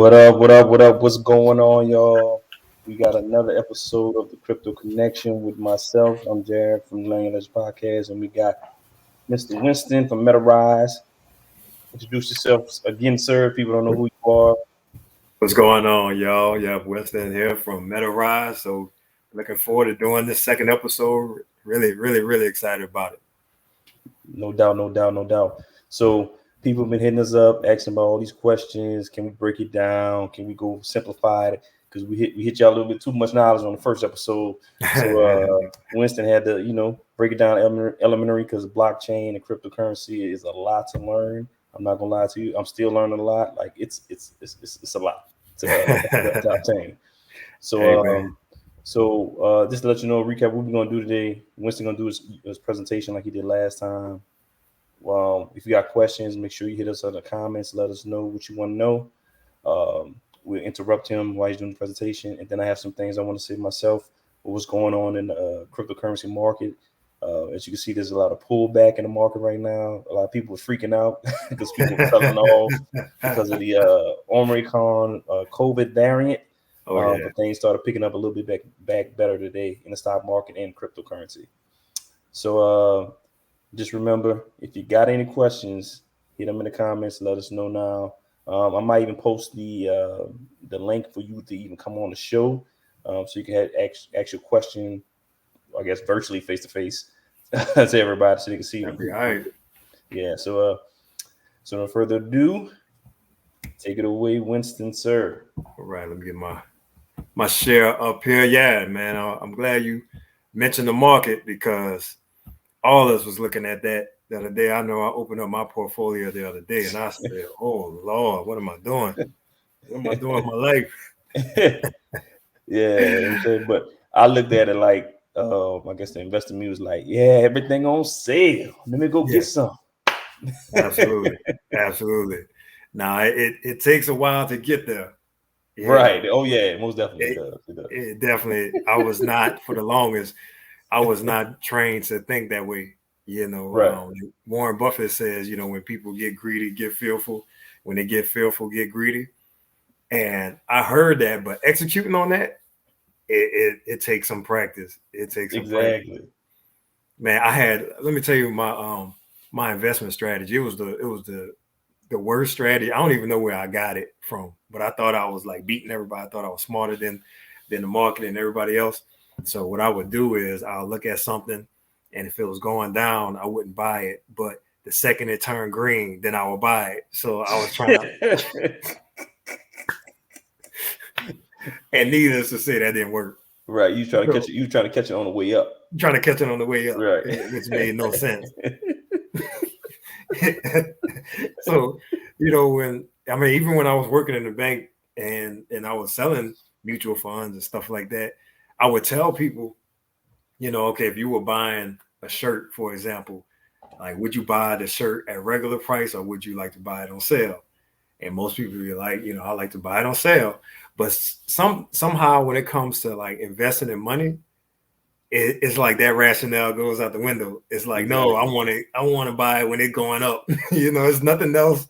What up? What up? What up? What's going on, y'all? We got another episode of the Crypto Connection with myself. I'm Jared from Language Podcast, and we got Mr. Winston from MetaRise. Introduce yourself again, sir. People don't know who you are. What's going on, y'all? You have Winston here from MetaRise. So looking forward to doing this second episode. Really excited about it. No doubt, no doubt, no doubt. So people have been hitting us up, asking about all these questions. Can we break it down? Can we go simplify it? Because we hit y'all a little bit too much knowledge on the first episode. So Winston had to, break it down elementary because blockchain and cryptocurrency is a lot to learn. I'm not gonna lie to you. I'm still learning a lot. Like it's a lot to obtain. So, just to let you know, recap what we're gonna do today. Winston gonna do his presentation like he did last time. If you got questions, make sure you hit us in the comments. Let us know what you want to know. We'll interrupt him while he's doing the presentation, and then I have some things I want to say myself. What's going on in the cryptocurrency market? As you can see, there's a lot of pullback in the market right now. A lot of people are freaking out because people are selling off because of the Omicron COVID variant. But things started picking up a little bit back better today in the stock market and cryptocurrency. So just remember, if you got any questions, hit them in the comments. Let us know now. I might even post the link for you to even come on the show, so you can ask your question, I guess, virtually face to face to everybody, so they can see. That'd be all right. Yeah. So no further ado, take it away, Winston, sir. All right, let me get my share up here. Yeah, man, I'm glad you mentioned the market because all of us was looking at that the other day. I know I opened up my portfolio the other day and I said, oh Lord, what am I doing? What am I doing with my life? Yeah, but I looked at it like, I guess the investor me was like, yeah, everything on sale. Let me go get some. Absolutely. Now it takes a while to get there. Yeah. Right. Oh yeah, most definitely does. It definitely. I was not for the longest. I was not trained to think that way. Right. Warren Buffett says, when people get greedy, get fearful. When they get fearful, get greedy. And I heard that, but executing on that, it takes some practice. It takes some practice. Man, let me tell you my investment strategy. It was the worst strategy. I don't even know where I got it from, but I thought I was like beating everybody. I thought I was smarter than the market and everybody else. So what I would do is I'll look at something, and if it was going down, I wouldn't buy it. But the second it turned green, then I would buy it. So I was trying to, and needless to say, that didn't work. Right, you trying to catch it. You trying to catch it on the way up. Trying to catch it on the way up, right? Which made no sense. So, even when I was working in the bank and I was selling mutual funds and stuff like that, I would tell people, okay, if you were buying a shirt, for example, like, would you buy the shirt at regular price or would you like to buy it on sale? And most people be like, I like to buy it on sale. But somehow when it comes to like investing in money, it's like that rationale goes out the window. It's like, no, I want to buy it when it's going up. There's nothing else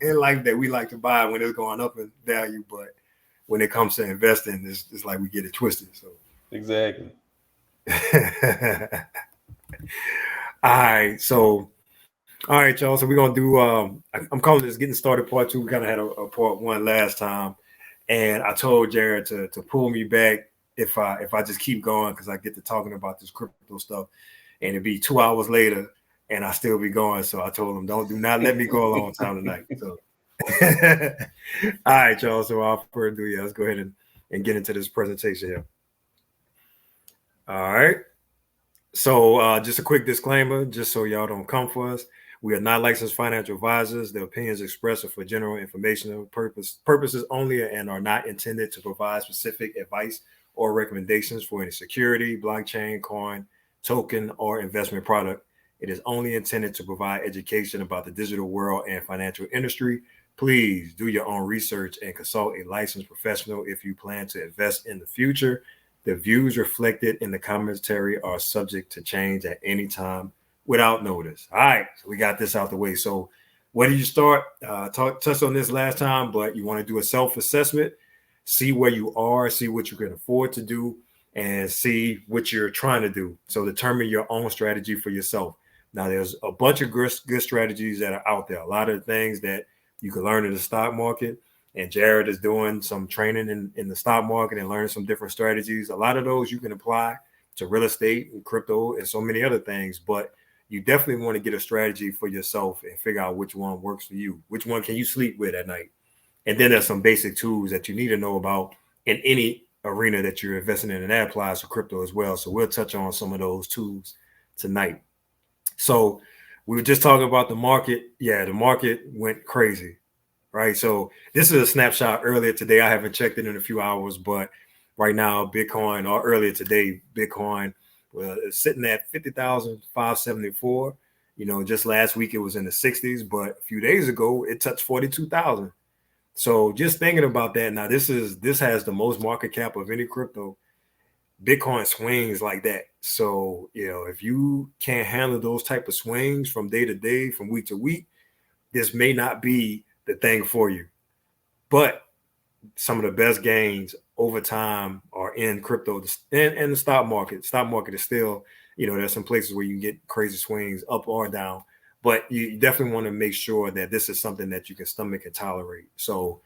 in life that we like to buy when it's going up in value. But when it comes to investing, it's like we get it twisted. So exactly. All right, y'all. So we're gonna do. I'm calling this getting started part 2. We kind of had a part 1 last time, and I told Jared to pull me back if I just keep going because I get to talking about this crypto stuff, and it'd be 2 hours later, and I still be going. So I told him, do not let me go a long time tonight. So, all right, y'all. So without further ado, let's go ahead and get into this presentation here. All right. So just a quick disclaimer, just so y'all don't come for us. We are not licensed financial advisors. The opinions expressed are for general informational purposes only and are not intended to provide specific advice or recommendations for any security, blockchain, coin, token, or investment product. It is only intended to provide education about the digital world and financial industry. Please do your own research and consult a licensed professional if you plan to invest in the future. The views reflected in the commentary are subject to change at any time without notice. All right, so we got this out the way. So Where do you start? Touched on this last time, but you want to do a self-assessment, see where you are, see what you can afford to do, and see what you're trying to do. So determine your own strategy for yourself. Now, there's a bunch of good strategies that are out there. A lot of things that you can learn in the stock market. And Jared is doing some training in the stock market and learning some different strategies. A lot of those you can apply to real estate and crypto and so many other things. But you definitely want to get a strategy for yourself and figure out which one works for you. Which one can you sleep with at night? And then there's some basic tools that you need to know about in any arena that you're investing in, and that applies to crypto as well. So we'll touch on some of those tools tonight. So we were just talking about the market. Yeah, the market went crazy, right? So this is a snapshot earlier today. I haven't checked it in a few hours, but right now, Bitcoin, or earlier today, Bitcoin is sitting at 50,574. You know, just last week it was in the 60s, but a few days ago it touched 42,000. So just thinking about that now, this has the most market cap of any crypto. Bitcoin swings like that. So, you know, if you can't handle those type of swings from day to day, from week to week, this may not be the thing for you. But some of the best gains over time are in crypto and the stock market. Stock market is still, you know, there's some places where you can get crazy swings up or down, but you definitely want to make sure that this is something that you can stomach and tolerate. So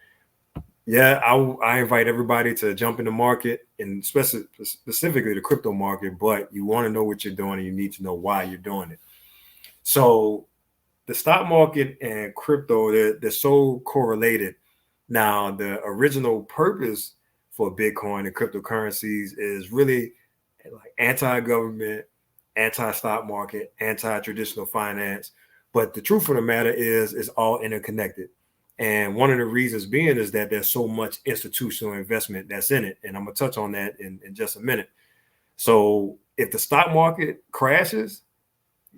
yeah, I invite everybody to jump in the market, and specifically the crypto market, but you want to know what you're doing and you need to know why you're doing it. So the stock market and crypto, they're so correlated. Now, the original purpose for Bitcoin and cryptocurrencies is really like anti-government, anti-stock market, anti-traditional finance. But the truth of the matter is it's all interconnected. And one of the reasons being is that there's so much institutional investment that's in it. And I'm going to touch on that in just a minute. So if the stock market crashes,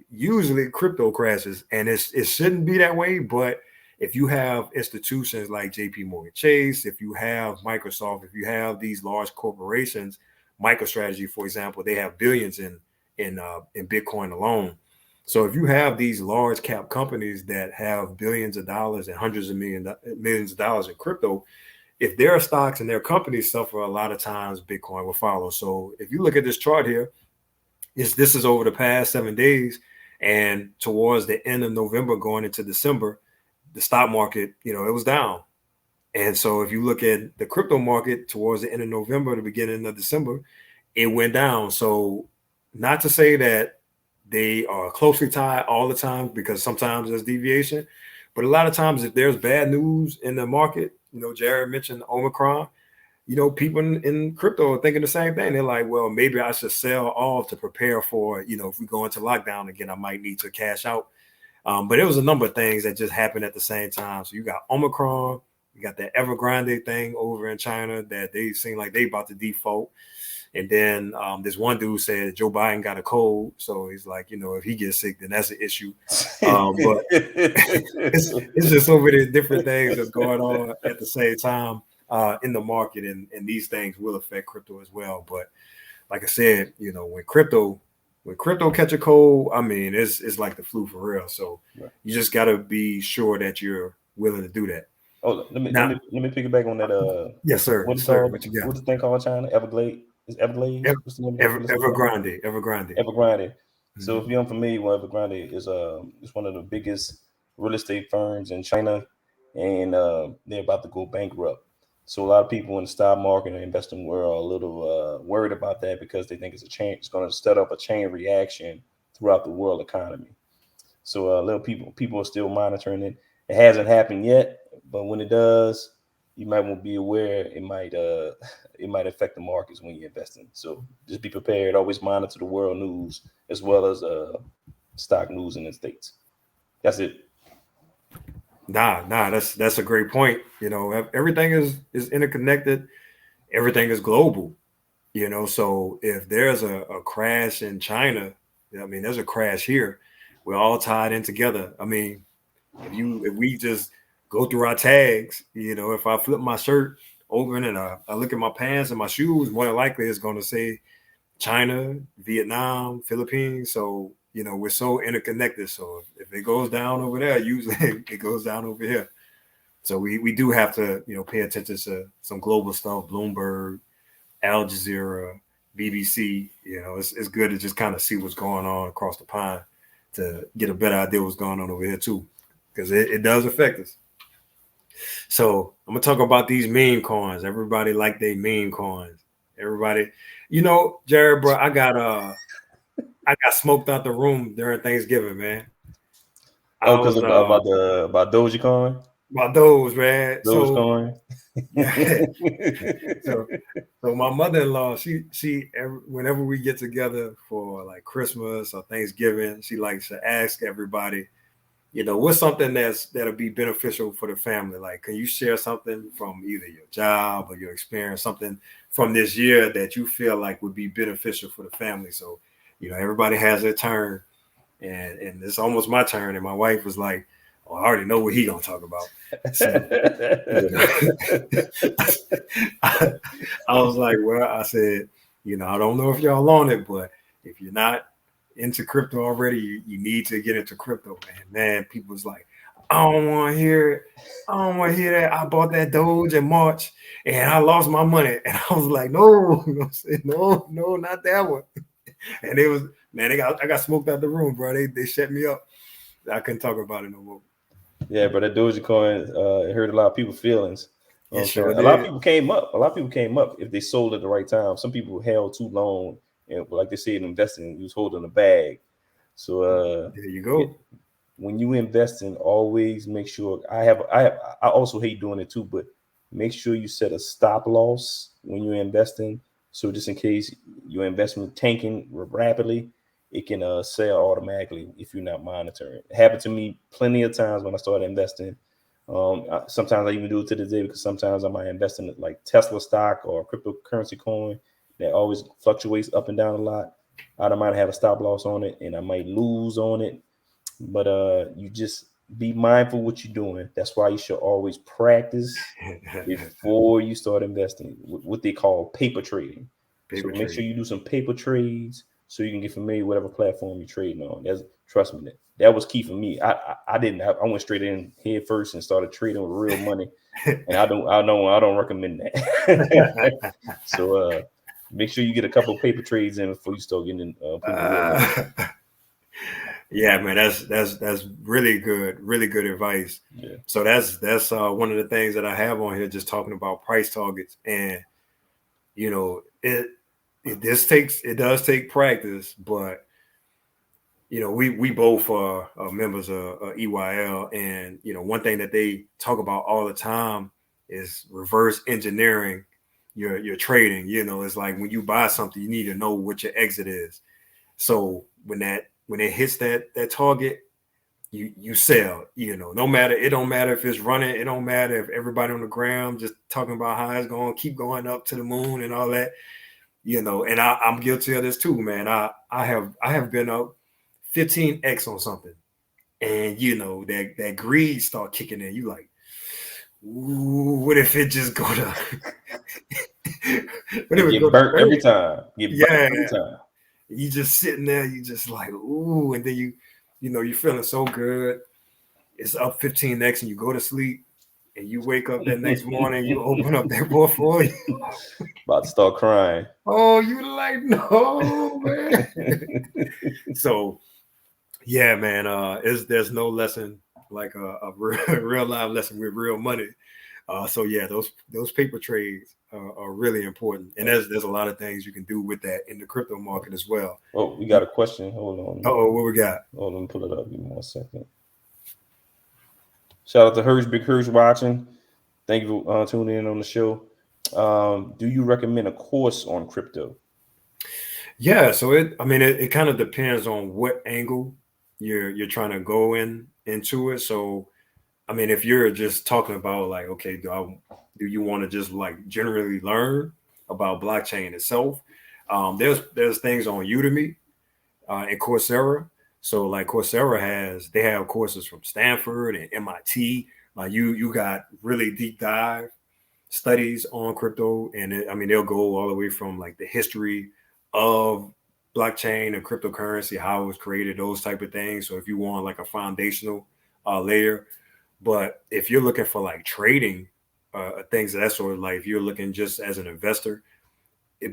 usually crypto crashes, and it shouldn't be that way. But if you have institutions like JP Morgan Chase, if you have Microsoft, if you have these large corporations, MicroStrategy, for example, they have billions in Bitcoin alone. So if you have these large cap companies that have billions of dollars and hundreds of millions of dollars in crypto, if their stocks and their companies suffer, a lot of times Bitcoin will follow. So if you look at this chart here, this is over the past 7 days, and towards the end of November going into December, the stock market, you know, it was down. And so if you look at the crypto market towards the end of November, the beginning of December, it went down. So not to say that they are closely tied all the time, because sometimes there's deviation, but a lot of times if there's bad news in the market, you know, Jared mentioned Omicron, you know, people in crypto are thinking the same thing. They're like, well, maybe I should sell off to prepare for, you know, if we go into lockdown again, I might need to cash out. But it was a number of things that just happened at the same time. So you got Omicron, you got that Evergrande thing over in China that they seem like they about to default. And then this one dude said Joe Biden got a cold. So he's like, you know, if he gets sick, then that's an issue. But it's just so many different things that's going on at the same time in the market. And these things will affect crypto as well. But like I said, you know, when crypto catch a cold, I mean, it's like the flu for real. So you just got to be sure that you're willing to do that. Oh, let me piggyback on that. Yes, sir. What's the thing called China? Everglade? Is Everglade? Evergrande. Evergrande. So if you're unfamiliar with Evergrande, it's one of the biggest real estate firms in China, and they're about to go bankrupt. So a lot of people in the stock market and investing world are a little worried about that, because they think it's going to set up a chain reaction throughout the world economy. So little people are still monitoring it. It hasn't happened yet, but when it does, you might want to be aware. It might affect the markets when you're investing. So just be prepared. Always monitor the world news as well as stock news in the States. That's it. Nah, that's a great point. You know, everything is interconnected. Everything is global. You know, so if there's a crash in China, I mean, there's a crash here. We're all tied in together. I mean, if we just go through our tags, you know, if I flip my shirt open and I look at my pants and my shoes, more than likely it's going to say China, Vietnam, Philippines. So we're so interconnected. So if it goes down over there, usually it goes down over here. So we do have to, pay attention to some global stuff, Bloomberg, Al Jazeera, BBC. It's good to just kind of see what's going on across the pond to get a better idea what's going on over here too, because it does affect us. So I'm gonna talk about these meme coins. Everybody like they meme coins. Everybody, Jared, bro, I got smoked out the room during Thanksgiving, man. Oh, because about Dogecoin, about those, man. Dogecoin. Yeah. So my mother-in-law, she whenever we get together for like Christmas or Thanksgiving, she likes to ask everybody, what's something that'll be beneficial for the family? Like, can you share something from either your job or your experience, something from this year that you feel like would be beneficial for the family? So, everybody has their turn, and it's almost my turn. And my wife was like, "Oh, I already know what he gonna talk about." So, I was like, "Well," I said, I don't know if y'all on it, but if you're not into crypto already, you need to get into crypto, man. Man, people was like, I don't want to hear it. I don't want to hear that. I bought that Doge in March and I lost my money. And I was like, no, no, not that one. And it was, man, I got smoked out the room, bro. They shut me up. I couldn't talk about it no more. Yeah, but that Dogecoin it hurt a lot of people's feelings. It sure a lot of did. people came up. A lot of people came up if they sold at the right time. Some people held too long, and like they said, investing, you was holding a bag. So there you go. When you invest in, always make sure. I also hate doing it too, but make sure you set a stop loss when you're investing. So just in case your investment tanking rapidly, it can sell automatically if you're not monitoring. It happened to me plenty of times when I started investing. Sometimes I even do it to this day because sometimes I might invest in like Tesla stock or cryptocurrency coin that always fluctuates up and down a lot. I might have a stop loss on it and I might lose on it. But you just be mindful what you're doing. That's why you should always practice before you start investing, what they call paper trading. So make sure you do some paper trades so you can get familiar with whatever platform you're trading on. Trust me, that was key for me. I went straight in head first and started trading with real money, and I don't recommend that. So make sure you get a couple of paper trades in before you start getting putting real money. Yeah, man, that's really good advice. Yeah. So that's one of the things that I have on here, just talking about price targets, and it does take practice, but we both are members of EYL, and one thing that they talk about all the time is reverse engineering your trading. It's like when you buy something, you need to know what your exit is. So when it hits that target, you sell. No matter, it don't matter if it's running, it don't matter if everybody on the ground just talking about how it's going to keep going up to the moon and all that. And I'm guilty of this too, man. I have been up 15x on something, and that greed start kicking in. You like, ooh, what if it just go to what if it get burnt every time? Every time. You just sitting there, you just like, ooh, and then you're feeling so good. It's up 15x, and you go to sleep, and you wake up that next morning, you open up that portfolio. About to start crying. Oh, you like, no, man. So, yeah, man, there's no lesson like a real live lesson with real money. So yeah, those paper trades are really important, and there's a lot of things you can do with that in the crypto market as well. Oh, we got a question. Hold on. Oh, what we got? Hold on, pull it up. Give me 1 second. Shout out to Hirsch, Big Hirsch watching. Thank you for tuning in on the show. Do you recommend a course on crypto? Yeah, so it kind of depends on what angle you're trying to go into it. So, if you're just talking about like, okay, do you want to just like generally learn about blockchain itself? There's things on Udemy and Coursera. So like Coursera have courses from Stanford and MIT. Like you got really deep dive studies on crypto, and they'll go all the way from like the history of blockchain and cryptocurrency, how it was created, those type of things. So if you want like a foundational layer, but if you're looking for like trading things of that sort, like if you're looking just as an investor,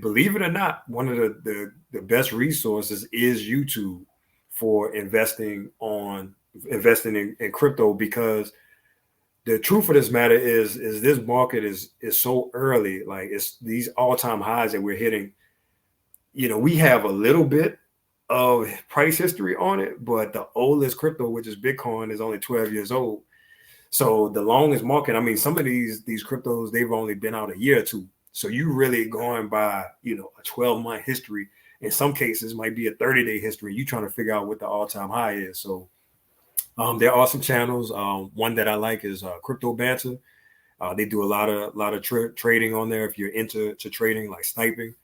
believe it or not, one of the best resources is YouTube for investing in crypto, because the truth of this matter is this market is so early. Like, it's these all-time highs that we're hitting. We have a little bit of price history on it, but the oldest crypto, which is Bitcoin, is only 12 years old. So the longest market, I mean, some of these cryptos, they've only been out a year or two. So you really going by, a 12-month history. In some cases, might be a 30-day history. You trying to figure out what the all-time high is. So there are some channels. One that I like is Crypto Banter. They do a lot of trading on there. If you're into trading, like sniping.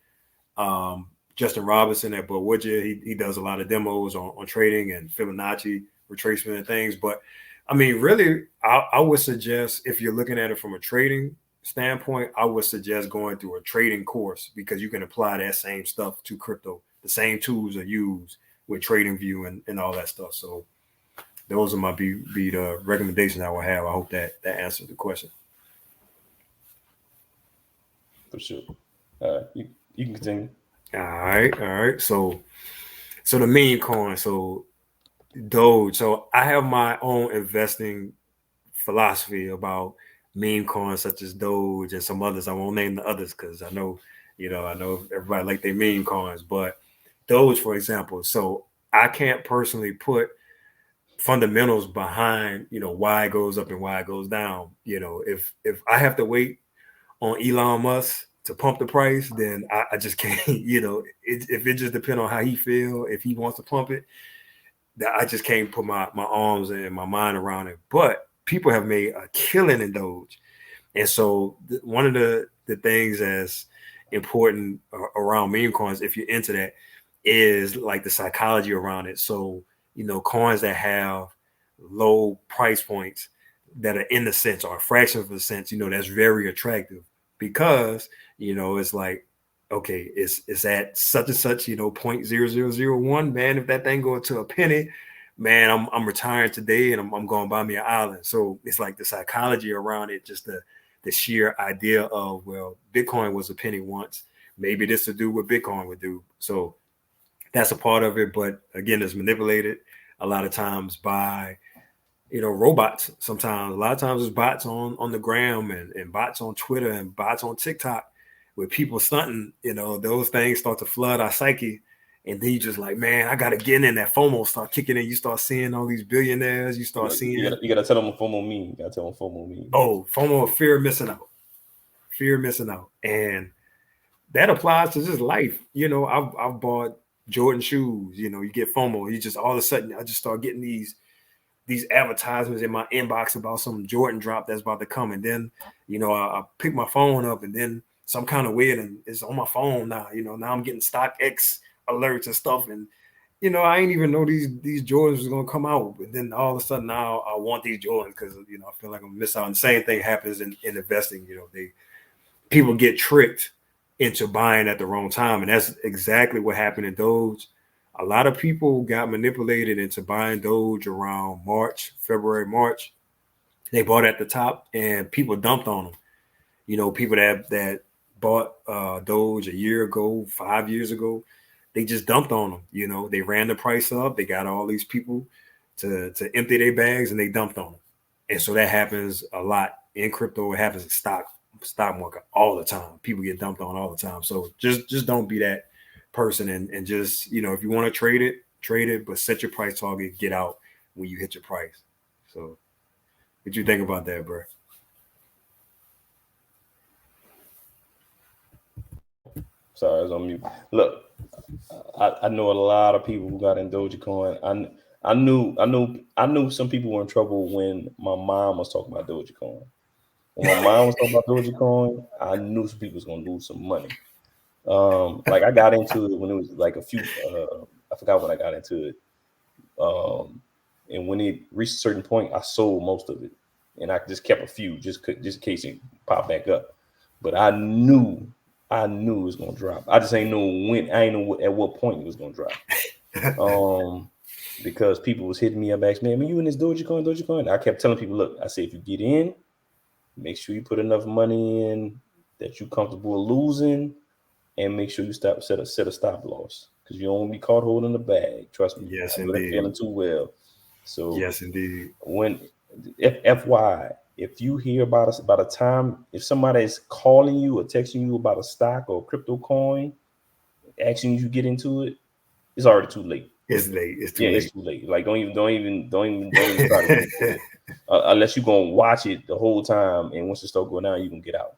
Justin Robinson at Woodja, he does a lot of demos on trading and Fibonacci retracement and things. But I mean, really, I would suggest, if you're looking at it from a trading standpoint, I would suggest going through a trading course, because you can apply that same stuff to crypto. The same tools are used with TradingView and all that stuff. So those are my be the recommendations I would have. I hope that answers the question. For sure. You can continue. All right. So the meme coin. So Doge. So I have my own investing philosophy about meme coins such as Doge and some others. I won't name the others because I know everybody like their meme coins, but Doge, for example. So I can't personally put fundamentals behind, why it goes up and why it goes down. If I have to wait on Elon Musk to pump the price, then I just can't. If it just depends on how he feel, if he wants to pump it, that I just can't put my arms and my mind around it. But people have made a killing in Doge. And so one of the things that's important around meme coins, if you're into that, is like the psychology around it. So, coins that have low price points that are in the cents or a fraction of a cent, that's very attractive, because, it's like, okay, it's at such and such, 0.0001, man. If that thing goes to a penny, man, I'm retiring today and I'm going to buy me an island. So it's like the psychology around it, just the sheer idea of, well, Bitcoin was a penny once. Maybe this will do what Bitcoin would do. So that's a part of it. But again, it's manipulated a lot of times by, robots. Sometimes, a lot of times it's bots on the gram and bots on Twitter and bots on TikTok, with people stunting. Those things start to flood our psyche. And then you just like, man, I got to get in. That FOMO start kicking in. You start seeing all these billionaires. You start seeing. You got to tell them FOMO mean. You got to tell them FOMO mean. Oh, FOMO, fear of missing out. Fear of missing out. And that applies to just life. I've bought Jordan shoes. You get FOMO. You just, all of a sudden, I just start getting these advertisements in my inbox about some Jordan drop that's about to come. And then, I pick my phone up, and then some kind of weird, and it's on my phone now. Now I'm getting StockX alerts and stuff, and I ain't even know these Jordans was gonna come out. And then all of a sudden now I want these Jordans because I feel like I'm gonna miss out. And the same thing happens in investing. People get tricked into buying at the wrong time, and that's exactly what happened in Doge. A lot of people got manipulated into buying Doge around February, March. They bought at the top, and people dumped on them. People that bought Doge a year ago, 5 years ago, they just dumped on them. They ran the price up. They got all these people to empty their bags, and they dumped on them. And so that happens a lot in crypto. It happens in stock market all the time. People get dumped on all the time. So just don't be that person, and just, if you want to trade it, but set your price target, get out when you hit your price. So what you think about that, bro? Sorry, I was on mute. Look, I know a lot of people who got in Dogecoin. I knew some people were in trouble when my mom was talking about Dogecoin. When my mom was talking about Dogecoin, I knew some people was gonna lose some money. Like, I got into it when it was like a few. I forgot when I got into it. And when it reached a certain point, I sold most of it, and I just kept a few just in case it popped back up. But I knew I knew it was gonna drop. I just ain't know when. I ain't know at what point it was gonna drop. Because people was hitting me up, asking me, "Man, you in this Dogecoin?" I kept telling people, "Look, I said if you get in, make sure you put enough money in that you're comfortable losing, and make sure you set a stop loss because you don't want to be caught holding the bag. Trust me, Yes, I know that feeling indeed. too well." So Yes, indeed. when FYI, if you hear about us about a time, if somebody is calling you or texting you about a stock or crypto coin, asking you to get into it, it's already too late. It's late. It's too Yeah, it's late. too late. Like don't even try to get into it unless you're gonna watch it the whole time. And once it start going down, you can get out.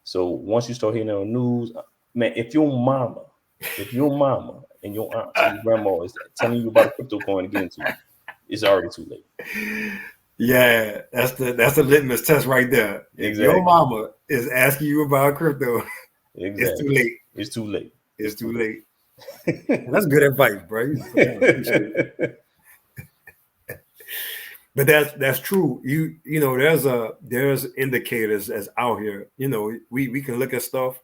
So once you start hearing it on the news, man, if your mama and your aunts and your grandma is telling you about a crypto coin to get into, it's already too late. Yeah, that's the litmus test right there. If your Exactly. mama is asking you about crypto, it's too Exactly. late. It's too late. It's too late. And that's good advice, bro. I appreciate it. But that's true. You know, there's indicators that's out here. You know, we can look at stuff.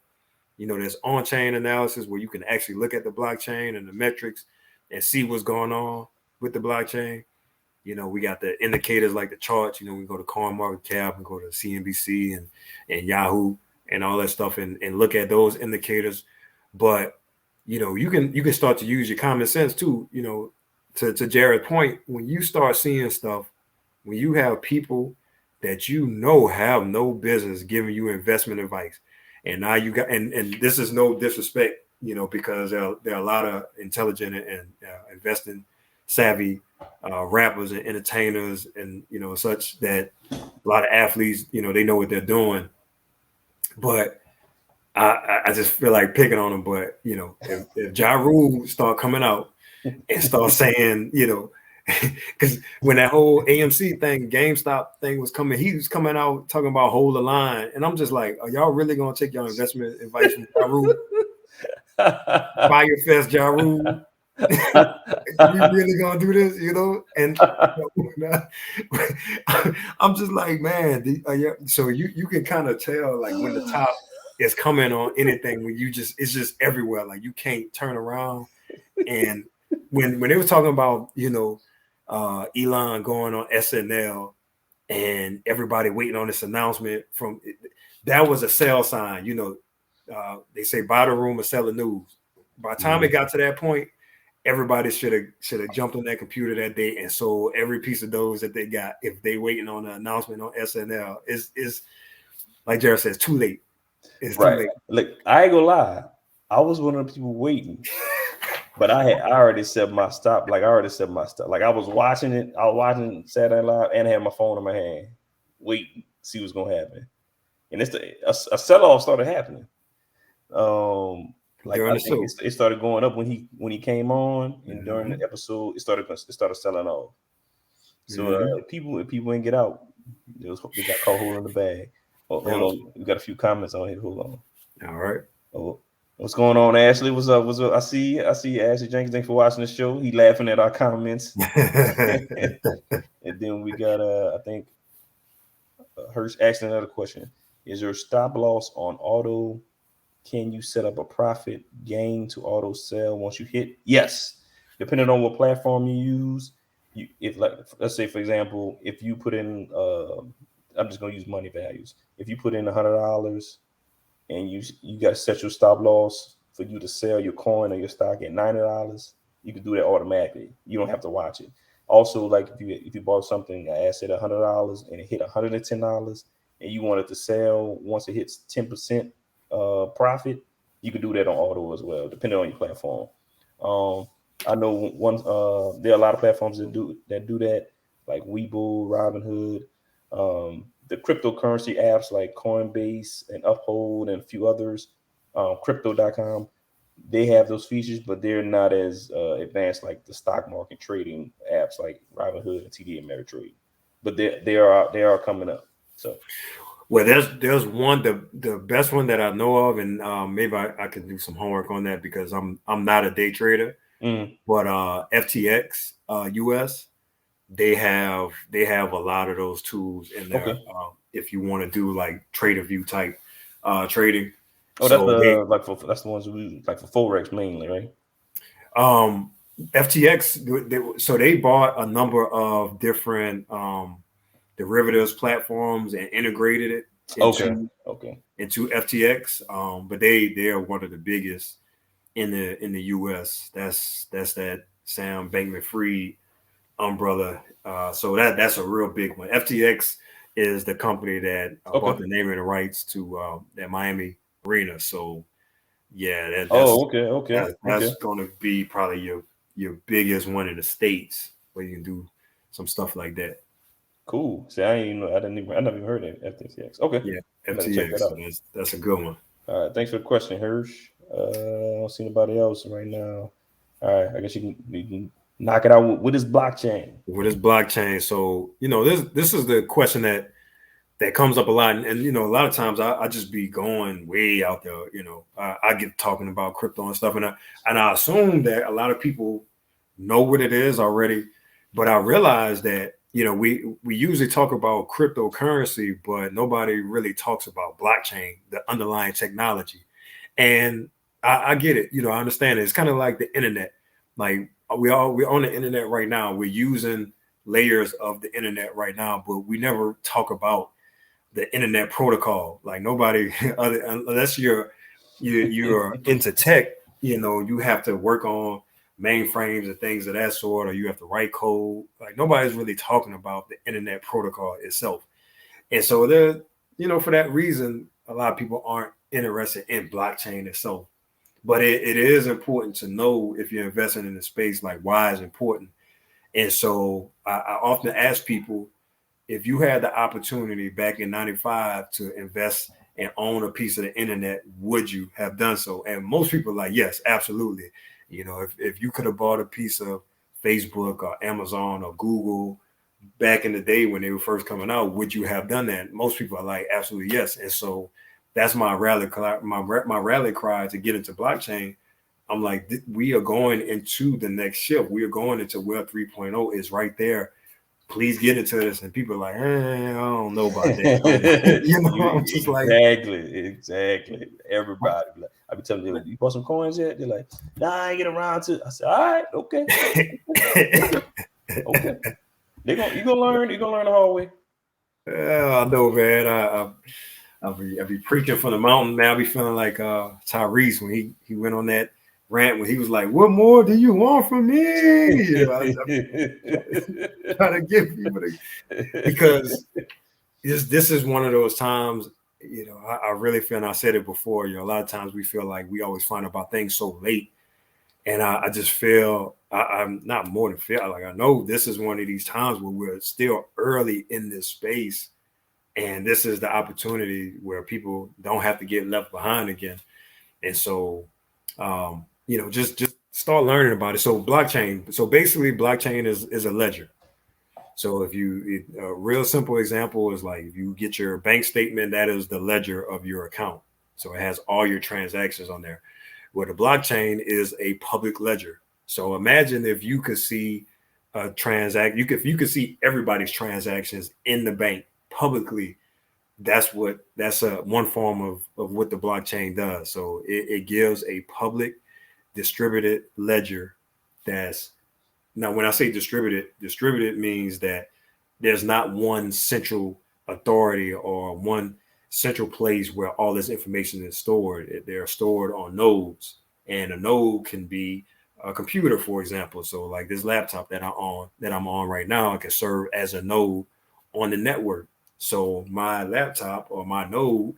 You know, there's on-chain analysis where you can actually look at the blockchain and the metrics and see what's going on with the blockchain. You know, we got the indicators like the charts. You know, we go to CoinMarketCap and go to CNBC and Yahoo and all that stuff and look at those indicators. But you know, you can start to use your common sense too. You know, to Jared's point, when you start seeing stuff, when you have people that you know have no business giving you investment advice, and now you got and this is no disrespect, you know, because there are a lot of intelligent and investing savvy rappers and entertainers and you know such that a lot of athletes, you know, they know what they're doing, but I just feel like picking on them. But you know, if Ja Rule start coming out and start saying, you know, because when that whole AMC thing, GameStop thing was coming, he was coming out talking about hold the line, and I'm just like, are y'all really gonna take your investment advice from Ja Rule? Fire Fest Ja Rule. We really gonna do this, you know? And I'm just like, man. So you can kind of tell like when the top is coming on anything when it's just everywhere. Like you can't turn around. And when they were talking about you know Elon going on SNL and everybody waiting on this announcement from that was a sell sign. You know, they say buy the rumor, sell the news. By the time it got to that point, everybody should have jumped on that computer that day and sold every piece of those that they got if they waiting on an announcement on SNL. Is like Jared says, too late. It's too Right. late. Look, I ain't gonna lie. I was one of the people waiting, but I already set my stop. Like I already set my stop. Like I was watching it. I was watching Saturday Night Live and I had my phone in my hand, waiting, see what's gonna happen. And a sell off started happening. Like During I the think show. it started going up when he came on, and during the Mhm. episode, it started selling off. So Mhm. if people ain't get out, they got caught holding the bag. Oh, hold Yeah. on, we got a few comments on here. Hold on. All right. Oh, what's going on, Ashley? What's up? What's up? I see Ashley Jenkins. Thanks for watching the show. He laughing at our comments. And then we got I think Hirsch asking another question. Is there a stop loss on auto? Can you set up a profit gain to auto sell once you hit? Yes. Depending on what platform you use. If like let's say for example, if you put in I'm just gonna use money values. If you put in $100 and you got to set your stop loss for you to sell your coin or your stock at $90, you can do that automatically. You don't have to watch it. Also, like if you bought something, I asset $100 and it hit $110, and you wanted to sell once it hits 10% profit, you can do that on auto as well, depending on your platform. Um, I know there are a lot of platforms that do that, like Webull, Robinhood, the cryptocurrency apps like Coinbase and Uphold and a few others, crypto.com. They have those features, but they're not as advanced like the stock market trading apps like Robinhood and TD Ameritrade. But they are coming up. So Well, there's one the best one that I know of, and maybe I can do some homework on that because I'm not a day trader, but FTX US they have a lot of those tools in there. okay, If you want to do like trader view type trading, Oh, that's So they that's the ones we like for Forex mainly, right? FTX, so they bought a number of different derivatives platforms and integrated it Okay. into FTX. But they are one of the biggest in the US. That's that Sam Bankman-Fried umbrella. So that's a real big one. FTX is the company that bought the naming rights to that Miami arena. So yeah, that's going to be probably your biggest one in the States where you can do some stuff like that. Cool. See, I never even heard of FTX. Okay. Yeah, I'm gonna check that FTX. out. That's a good one. All right. Thanks for the question, Hirsch. I don't see anybody else right now. All right. I guess you can knock it out with this blockchain. With this blockchain. So, this is the question that comes up a lot. And a lot of times I just be going way out there. I get talking about crypto and stuff. And I assume that a lot of people know what it is already. But I realize that, we usually talk about cryptocurrency, but nobody really talks about blockchain, the underlying technology. And I get it. I understand it. It's kind of like the internet. Like we're on the internet right now. We're using layers of the internet right now, but we never talk about the internet protocol. Like nobody, unless you're into tech, you have to work on mainframes and things of that sort, or you have to write code. Like nobody's really talking about the internet protocol itself. And so for that reason, a lot of people aren't interested in blockchain itself. But it is important to know if you're investing in the space, like why is important. And so I often ask people, if you had the opportunity back in 95 to invest and own a piece of the internet, would you have done so? And most people are like, yes, absolutely. If you could have bought a piece of Facebook or Amazon or Google back in the day when they were first coming out, would you have done that? Most people are like, absolutely yes. And so that's my rally cry to get into blockchain. I'm like, we are going into the next shift. We are going into Web 3.0 is right there. Please get into this. And people are like, I don't know about that. I'm just like, exactly. Everybody, I be telling them, you bought some coins yet? They're like, nah, I ain't get around to. I said, all right, okay. Okay. You're gonna learn the hard way. I know, man. I'll be preaching from the mountain, man. I'll be feeling like Tyrese when he went on that rant when he was like, "What more do you want from me?" I'm trying to give people because this is one of those times. I really feel, and I said it before. A lot of times we feel like we always find about things so late, and I just feel I'm not more than feel like I know this is one of these times where we're still early in this space. And this is the opportunity where people don't have to get left behind again. And so, just start learning about it. So blockchain. So basically blockchain is a ledger. So a real simple example is like, if you get your bank statement, that is the ledger of your account. So it has all your transactions on there. Where the blockchain is a public ledger. So imagine if you could see a if you could see everybody's transactions in the bank publicly. That's one form of what the blockchain does. So it gives a public distributed ledger. That's now, when I say distributed means that there's not one central authority or one central place where all this information is stored. They're stored on nodes, and a node can be a computer, for example. So like this laptop that I'm on right now, it can serve as a node on the network. So my laptop or my node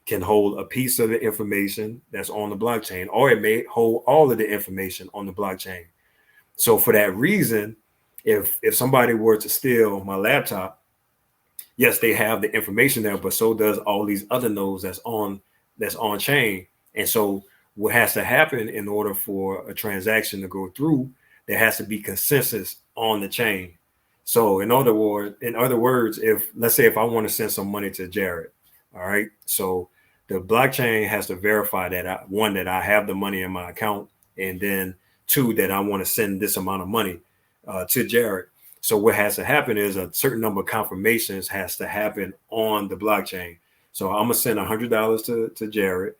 can hold a piece of the information that's on the blockchain, or it may hold all of the information on the blockchain. So for that reason, if somebody were to steal my laptop, yes, they have the information there, but so does all these other nodes that's on chain. And so what has to happen in order for a transaction to go through, there has to be consensus on the chain. So in other words, if let's say if I want to send some money to Jared, all right, so the blockchain has to verify that that I have the money in my account, and then two, that I want to send this amount of money to Jared. So what has to happen is a certain number of confirmations has to happen on the blockchain. So I'm gonna send $100 to Jared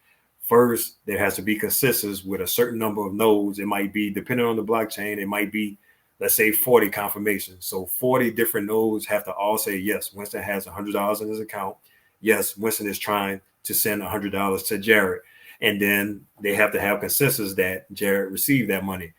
first there has to be consensus with a certain number of nodes. It might be, depending on the blockchain, it might be, let's say 40 confirmations. So 40 different nodes have to all say, yes, Winston has $100 in his account. Yes, Winston is trying to send $100 to Jared. And then they have to have consensus that Jared received that money.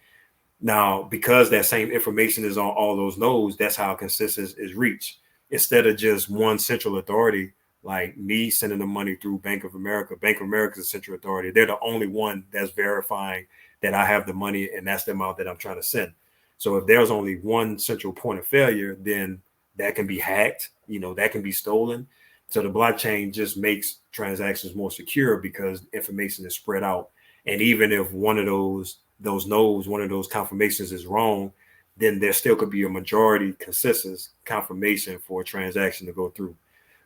Now, because that same information is on all those nodes, that's how consensus is reached. Instead of just one central authority, like me sending the money through Bank of America. Bank of America is a central authority. They're the only one that's verifying that I have the money and that's the amount that I'm trying to send. So if there's only one central point of failure, then that can be hacked, that can be stolen. So the blockchain just makes transactions more secure because information is spread out. And even if one of those nodes, one of those confirmations is wrong, then there still could be a majority consensus confirmation for a transaction to go through.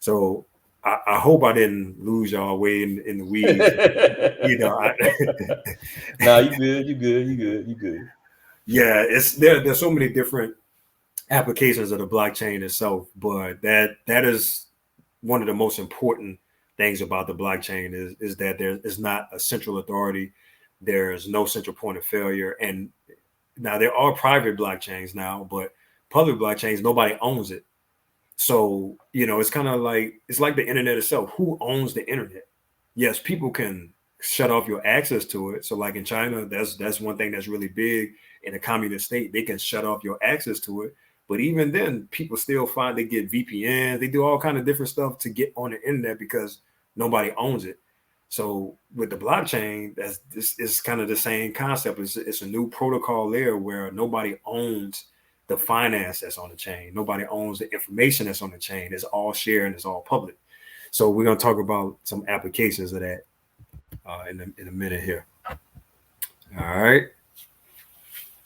So I hope I didn't lose y'all way in the weeds. Nah, you good. Yeah, there's so many different applications of the blockchain itself, but that is one of the most important things about the blockchain is that there is not a central authority. There's no central point of failure. And now there are private blockchains now, but public blockchains, nobody owns it. So, it's kind of like, it's like the internet itself. Who owns the internet? Yes, people can shut off your access to it. So like in China, that's one thing that's really big. In a communist state, they can shut off your access to it. But even then, people still find they get VPNs. They do all kind of different stuff to get on the internet because nobody owns it. So with the blockchain, it's kind of the same concept. It's a new protocol layer where nobody owns the finance that's on the chain. Nobody owns the information that's on the chain. It's all shared and it's all public. So we're going to talk about some applications of that in a minute here. All right.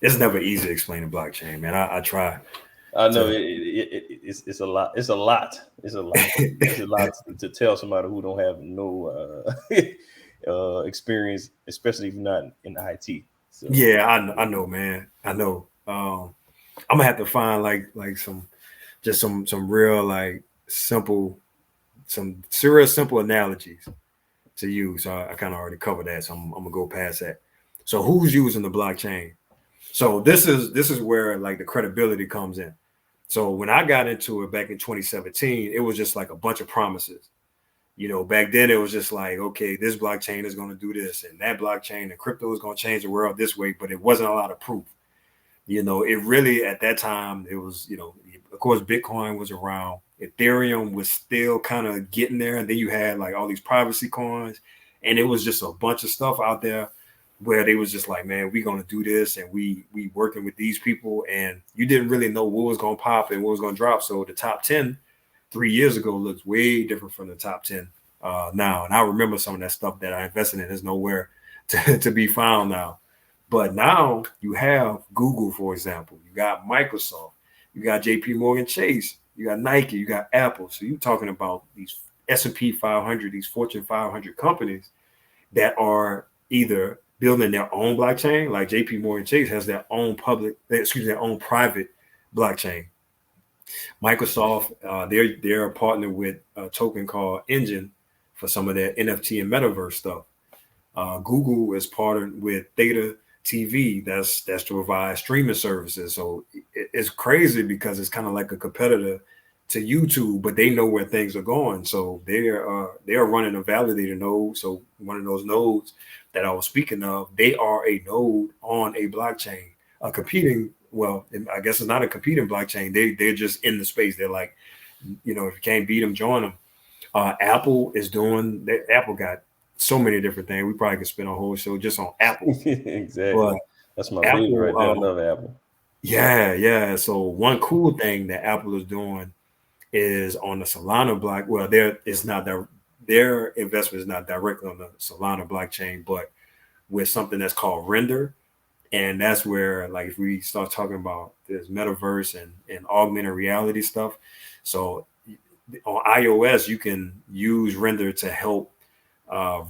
It's never easy to explain the blockchain, man. I try. I know it's a lot. It's a lot. It's a lot to tell somebody who don't have no experience, especially if you're not in IT. So. Yeah, I know, man. I know. I'm gonna have to find like some real like simple analogies to use. So I kind of already covered that, so I'm gonna go past that. So who's using the blockchain? So this is where like the credibility comes in. So when I got into it back in 2017, it was just like a bunch of promises. Back then it was just like, okay, this blockchain is going to do this and that blockchain and crypto is going to change the world this way, but it wasn't a lot of proof. It really, at that time, it was, of course, Bitcoin was around. Ethereum was still kind of getting there. And then you had like all these privacy coins. And it was just a bunch of stuff out there where they was just like, man, we're going to do this. And we working with these people. And you didn't really know what was going to pop and what was going to drop. So the top 10 3 years ago looks way different from the top 10 now. And I remember some of that stuff that I invested in is nowhere to be found now. But now you have Google, for example. You got Microsoft. You got JP Morgan Chase. You got Nike. You got Apple. So you're talking about these S&P 500, these Fortune 500 companies that are either building their own blockchain, like JP Morgan Chase has their own their own private blockchain. Microsoft, they're partnered with a token called Engine for some of their NFT and metaverse stuff. Google is partnered with Theta TV, that's to provide streaming services. So it's crazy because it's kind of like a competitor to YouTube, but they know where things are going. So they are running a validator node. So one of those nodes that I was speaking of, they are a node on a blockchain, a competing. Well, I guess it's not a competing blockchain. They're just in the space. They're like, if you can't beat them, join them. Apple is doing. Apple got so many different things. We probably could spend a whole show just on Apple. Exactly. But that's my favorite right there. I love Apple. Yeah. So one cool thing that Apple is doing is on the Solana block. Well, their investment is not directly on the Solana blockchain, but with something that's called Render. And that's where, like, if we start talking about this metaverse and augmented reality stuff. So on iOS, you can use Render to help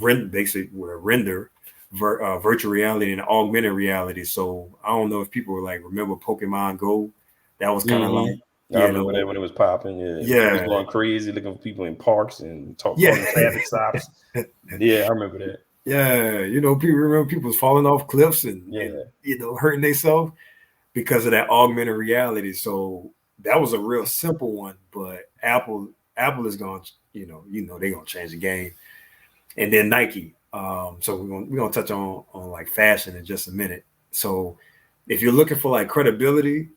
render virtual reality and augmented reality. So I don't know if people remember Pokemon Go. That was kind of like, I remember that when it was popping. Yeah, it was going crazy looking for people in parks and talking traffic stops. Yeah, I remember that. Yeah, people remember people was falling off cliffs and hurting themselves because of that augmented reality. So that was a real simple one, but Apple is going, they're gonna change the game. And then Nike. So we're gonna touch on like fashion in just a minute. So if you're looking for like credibility,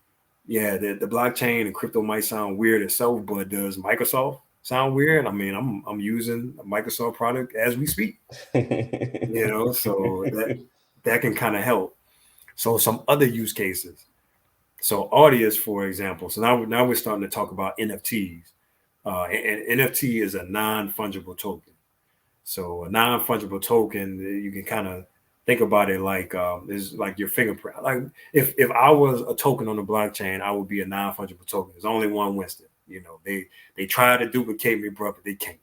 yeah, the blockchain and crypto might sound weird itself, but does Microsoft sound weird? I mean, I'm using a Microsoft product as we speak, so that can kind of help. So some other use cases. So Audius, for example. So now we're starting to talk about NFTs. And NFT is a non-fungible token. So a non-fungible token, you can kind of think about it like is like your fingerprint. Like if I was a token on the blockchain, I would be a non-fungible token. There's only one Winston. They try to duplicate me, bro, but they can't.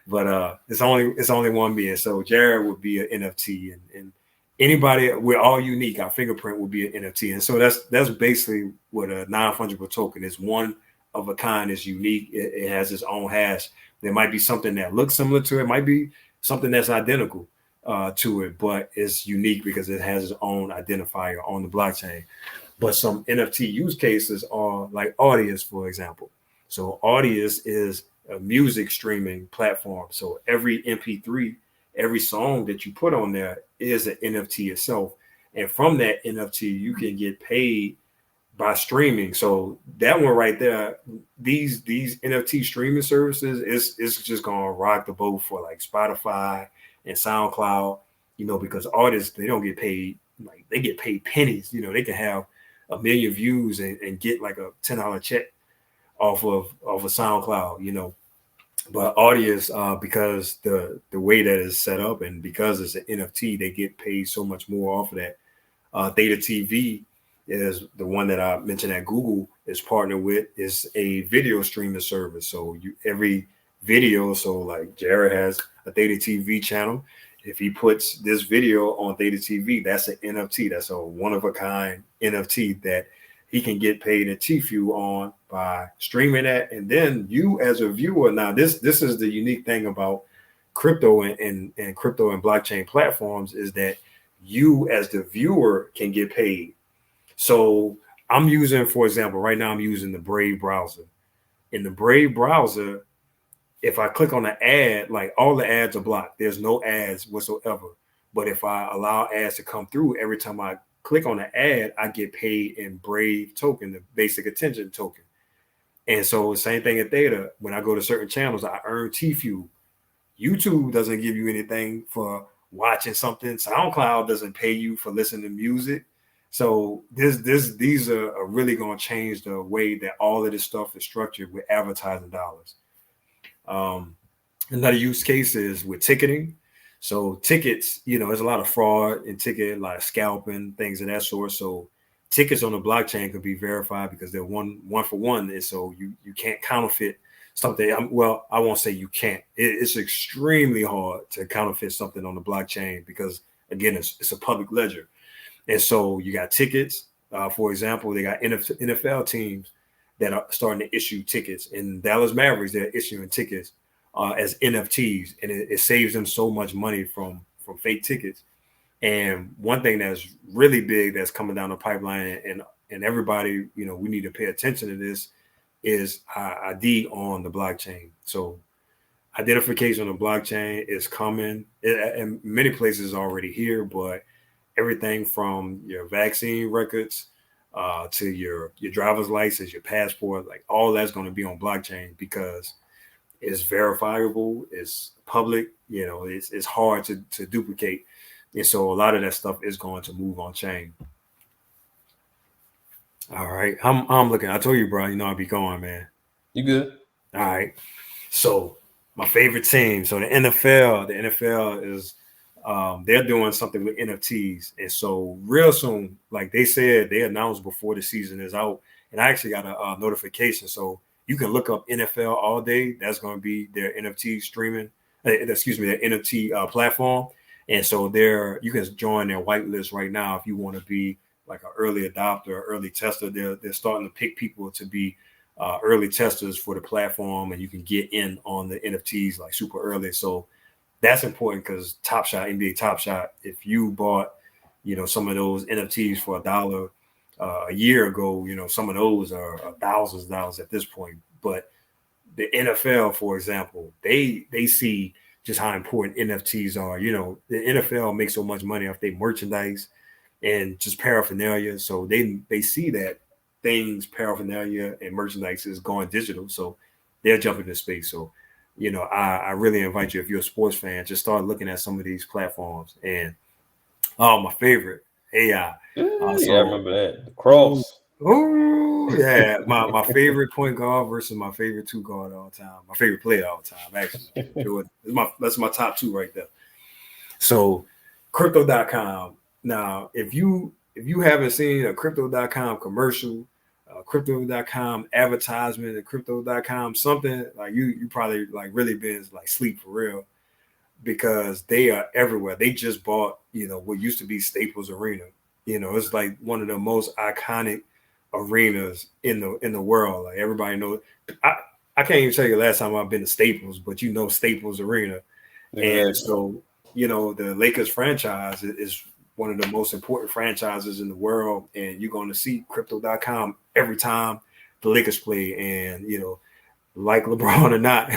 But it's only one being. So Jared would be an NFT, and anybody, we're all unique. Our fingerprint would be an NFT, and so that's basically what a non-fungible token is. One of a kind, is unique. It has its own hash. There might be something that looks similar to it. Might be something that's identical to it, but it's unique because it has its own identifier on the blockchain. But some NFT use cases are like Audius, for example. So Audius is a music streaming platform. So every MP3, every song that you put on there is an NFT itself. And from that NFT, you can get paid by streaming. So that one right there, these NFT streaming services is just gonna rock the boat for like Spotify and SoundCloud, because artists, they don't get paid, like they get paid pennies. They can have 1 million views and get like a $10 check off of a SoundCloud. But Audience, because the way that is set up and because it's an NFT, they get paid so much more off of that. Theta TV is the one that I mentioned that Google is partnered with, is a video streaming service. So every video, so like Jared has a Theta TV channel. If he puts this video on Theta TV, that's an NFT. That's a one of a kind NFT that he can get paid in TFU on by streaming that. And then you as a viewer, now this is the unique thing about crypto and crypto and blockchain platforms, is that you as the viewer can get paid. So I'm using, for example, right now I'm using the Brave browser. In the Brave browser, if I click on the ad, like all the ads are blocked. There's no ads whatsoever. But if I allow ads to come through, every time I click on the ad, I get paid in Brave token, the basic attention token. And so same thing at Theta. When I go to certain channels, I earn TFU. YouTube doesn't give you anything for watching something. SoundCloud doesn't pay you for listening to music. So these are really going to change the way that all of this stuff is structured with advertising dollars. Another use case is with ticketing. So tickets, there's a lot of fraud in ticket, a lot of scalping, things of that sort. So tickets on the blockchain could be verified because they're one for one. And so you can't counterfeit something. Well, I won't say you can't. It's extremely hard to counterfeit something on the blockchain because, again, it's a public ledger. And so you got tickets. For example, they got NFL teams that are starting to issue tickets. In Dallas Mavericks, they're issuing tickets as NFTs, and it saves them so much money from fake tickets. And one thing that's really big that's coming down the pipeline, and everybody, we need to pay attention to this, is ID on the blockchain. So identification on the blockchain is coming. In many places already here, but everything from your vaccine records to your driver's license, your passport, like all that's going to be on blockchain because it's verifiable, it's public, it's hard to duplicate. And so a lot of that stuff is going to move on chain. All right. I'm looking. I told you, bro, I'll be going, man. You good? All right. So my favorite team. So the NFL is they're doing something with NFTs. And so real soon, like they said, they announced before the season is out. And I actually got a notification. So you can look up NFL all day. That's going to be their NFT streaming, their NFT platform. And so you can join their whitelist right now if you want to be like an early adopter, early tester. They're starting to pick people to be early testers for the platform, and you can get in on the NFTs like super early. So that's important because Top Shot, NBA Top Shot, if you bought, some of those NFTs for $1 a year ago, some of those are thousands of dollars at this point. But the NFL, for example, they see just how important NFTs are. The NFL makes so much money off their merchandise and just paraphernalia. So they see that things, paraphernalia and merchandise is going digital. So they're jumping into space. So, I really invite you, if you're a sports fan, just start looking at some of these platforms. And my favorite, AI. Yeah, I remember that. The cross. Oh yeah, my favorite point guard versus my favorite two guard all time. My favorite player all time, actually. Jordan. That's my top two right there. So crypto.com. Now, if you haven't seen a crypto.com commercial, crypto.com advertisement, a crypto.com something, like you probably like really been like sleep for real, because they are everywhere. They just bought, what used to be Staples Arena. It's like one of the most iconic arenas in the world. Like everybody knows. I can't even tell you the last time I've been to Staples, but Staples Arena. Yeah. And so, the Lakers franchise is one of the most important franchises in the world. And you're going to see crypto.com every time the Lakers play. And, like LeBron or not,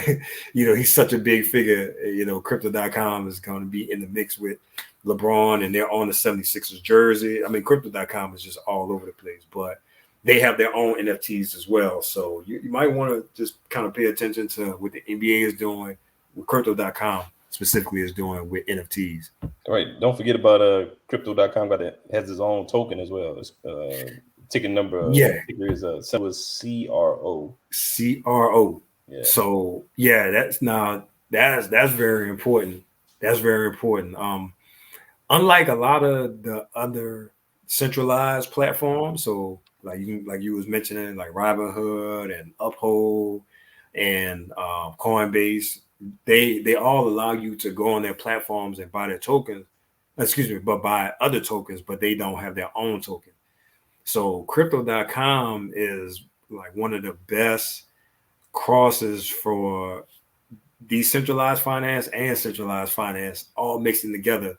he's such a big figure. Crypto.com is going to be in the mix with LeBron, and they're on the 76ers jersey. I mean, crypto.com is just all over the place, but they have their own NFTs as well. So you might want to just kind of pay attention to what the NBA is doing, what crypto.com specifically is doing with NFTs. All right. Don't forget about crypto.com has its own token as well. It's ticket number. Yeah. Ticker is CRO. CRO. Yeah. So yeah, that's very important. That's very important. Unlike a lot of the other centralized platforms, so like you was mentioning, like Robinhood and Uphold and Coinbase, they all allow you to go on their platforms and buy their tokens. But buy other tokens, but they don't have their own token. So crypto.com is like one of the best crosses for decentralized finance and centralized finance all mixing together.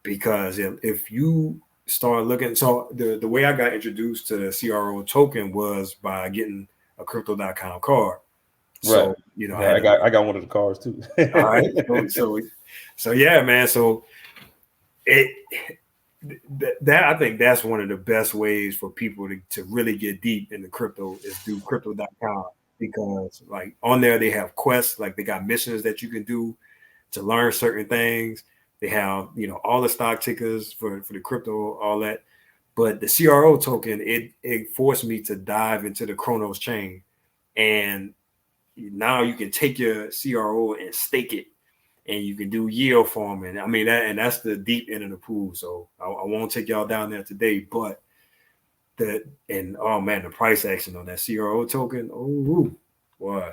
Because if you start looking, so the way I got introduced to the CRO token was by getting a crypto.com card. So, right. I got one of the cards too. All right. So yeah, man. So that I think that's one of the best ways for people to really get deep into crypto is through crypto.com, because like on there they have quests, like they got missions that you can do to learn certain things. They have, all the stock tickers for the crypto, all that. But the CRO token, it forced me to dive into the Chronos chain. And now you can take your CRO and stake it, and you can do yield farming. I mean, that's the deep end of the pool. So I won't take y'all down there today, but oh man, the price action on that CRO token, oh boy,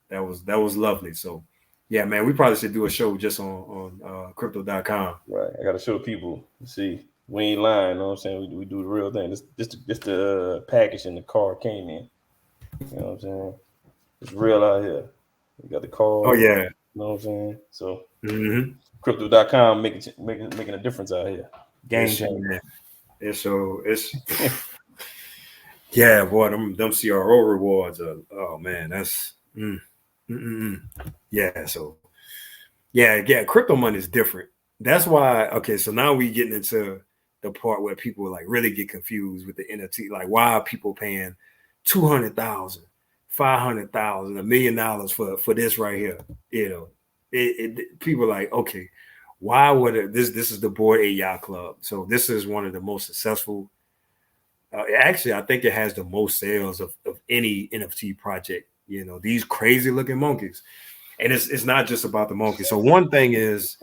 that was lovely. So yeah, man, we probably should do a show just on crypto.com. Right. I got to show people. See, we ain't lying. You know what I'm saying? We do the real thing. This the package and the car came in. You know what I'm saying? It's real out here. We got the car. Oh yeah. You know what I'm saying? So crypto.com making a difference out here. Game changer. It's yeah, boy, them CRO rewards are, oh man, that's yeah. So yeah, crypto money is different. That's why. Okay, so now we getting into the part where people like really get confused with the NFT. Like, why are people paying $200,000, $500,000, $1 million for this right here? People are like, okay, why would this is the Bored Ape Yacht Club. So this is one of the most successful. Actually, I think it has the most sales of any NFT project. These crazy looking monkeys. And it's not just about the monkeys. So one thing is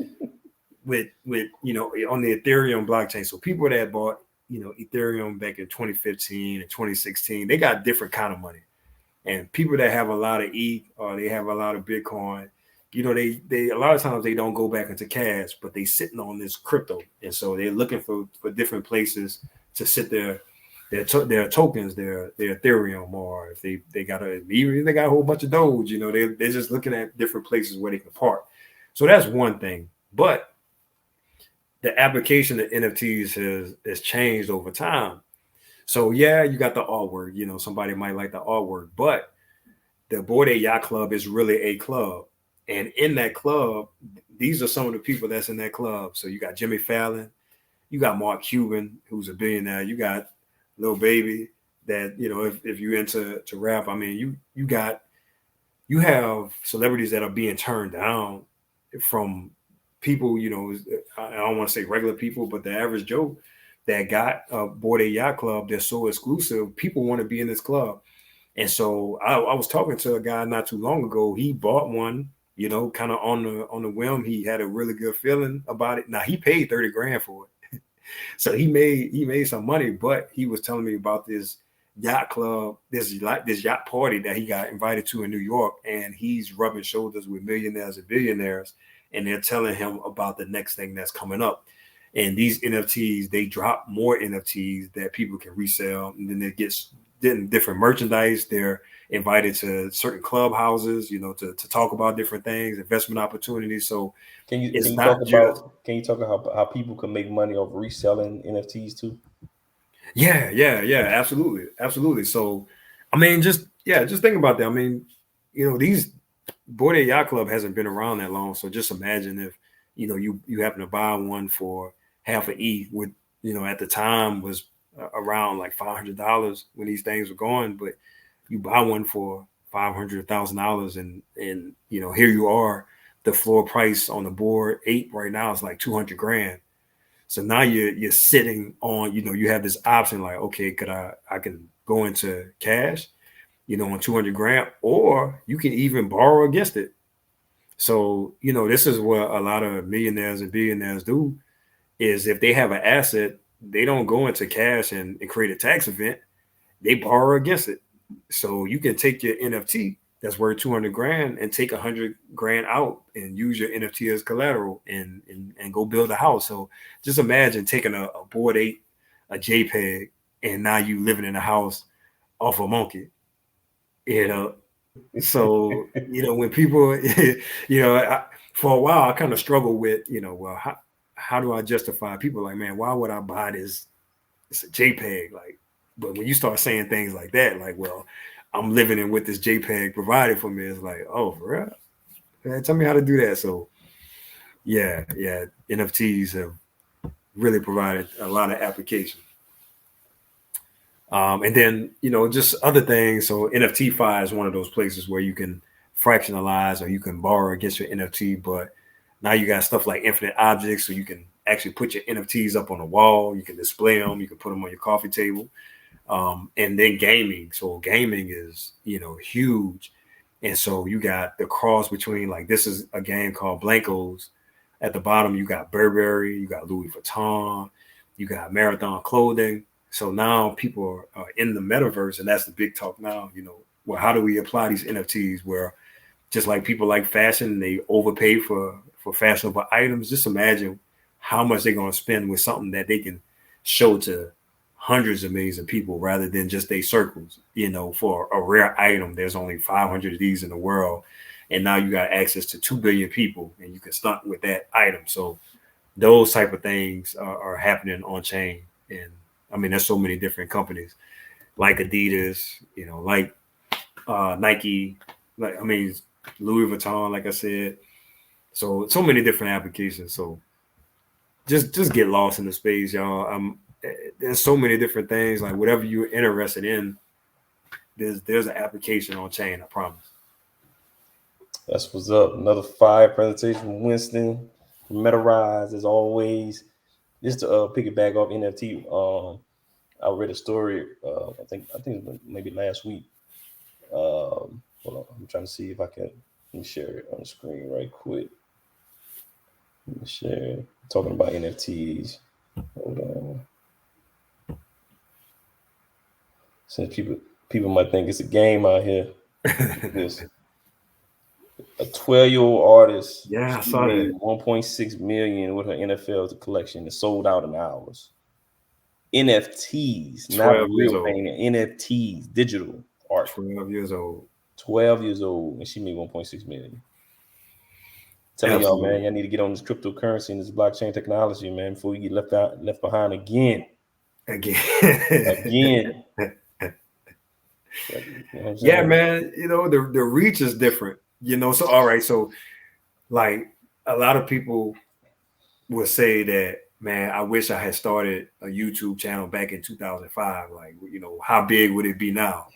with on the Ethereum blockchain. So people that bought Ethereum back in 2015 and 2016, they got different kind of money. And people that have a lot of ETH or they have a lot of Bitcoin, they a lot of times they don't go back into cash, but they sitting on this crypto, and so they're looking for different places to sit their tokens, their Ethereum, or if they got a whole bunch of Doge, they're just looking at different places where they can park. So that's one thing. But the application of NFTs has changed over time. So yeah, you got the artwork. You know, somebody might like the artwork, but the Bored Ape Yacht Club is really a club, and in that club, these are some of the people that's in that club. So you got Jimmy Fallon, you got Mark Cuban, who's a billionaire. You got Lil Baby, that if you into to rap, I mean, you have celebrities that are being turned down from people. I don't want to say regular people, but the average Joe that got a Bored Ape Yacht Club. They're so exclusive. People want to be in this club. And so I was talking to a guy not too long ago. He bought one, kind of on the whim. He had a really good feeling about it. Now he paid 30 grand for it. So he made some money, but he was telling me about this yacht club, this yacht party that he got invited to in New York, and he's rubbing shoulders with millionaires and billionaires, and they're telling him about the next thing that's coming up. And these NFTs, they drop more NFTs that people can resell, and then it gets different merchandise. They're invited to certain clubhouses, to talk about different things, investment opportunities. So Can it's you not talk just about how people can make money off reselling NFTs too? yeah, absolutely. So I mean, just think about that. I mean, these Bored Ape Yacht Club hasn't been around that long. So just imagine if you happen to buy one for half an E, with at the time was around like $500 when these things were going, but you buy one for $500,000, and here you are. The floor price on the Bored Ape right now is like 200 grand. So now you're sitting on, you have this option like, okay, I can go into cash, on 200 grand, or you can even borrow against it. So, this is what a lot of millionaires and billionaires do, is if they have an asset, they don't go into cash and create a tax event. They borrow against it. So you can take your NFT that's worth 200 grand and take 100 grand out and use your NFT as collateral, and go build a house. So just imagine taking a Bored Ape, a JPEG, and now you living in a house off a monkey. You know, so when people, for a while I kind of struggle with, well, how do I justify? People like, man, why would I buy this? It's a JPEG, like. But when you start saying things like that, like, well, I'm living in with this JPEG provided for me, it's like, oh, for real? Man, tell me how to do that. So yeah, NFTs have really provided a lot of applications. And then, just other things. So NFT-Fi is one of those places where you can fractionalize or you can borrow against your NFT. But now you got stuff like infinite objects, so you can actually put your NFTs up on the wall. You can display them. You can put them on your coffee table. And then gaming. So gaming is, huge. And so you got the cross between, like, this is a game called Blankos. At the bottom, you got Burberry, you got Louis Vuitton, you got Marathon Clothing. So now people are in the metaverse, and that's the big talk now. Well, how do we apply these NFTs? Where just like people like fashion, they overpay for fashionable items. Just imagine how much they're going to spend with something that they can show to hundreds of millions of people, rather than just their circles. For a rare item, there's only 500 of these in the world, and now you got access to 2 billion people, and you can stunt with that item. So those type of things are happening on chain. And I mean, there's so many different companies like Adidas, like Nike, like, I mean, Louis Vuitton, like I said. So many different applications. So just get lost in the space, y'all. There's so many different things. Like, whatever you're interested in, there's an application on chain. I promise. That's what's up. Another fire presentation from Winston, from MetaRise, as always. Just to piggyback off NFT. I read a story. I think it was maybe last week. Hold on, I'm trying to see if I can. Let me share it on the screen right quick. Let me share. Talking about NFTs. Hold on. Since people might think it's a game out here. This a 12-year-old artist. Yeah, I She saw made that. 1.6 million with her NFL collection. It sold out in hours. NFTs, not 12 years real old. painting. NFTs, digital art. 12 years old. 12 years old, and she made 1.6 million. Telling y'all, man, y'all need to get on this cryptocurrency and this blockchain technology, man, before you get left behind again. Again. Yeah, man. You know, the reach is different. You know, so all right, so like a lot of people will say that, man, I wish I had started a YouTube channel back in 2005. Like, you know, how big would it be now?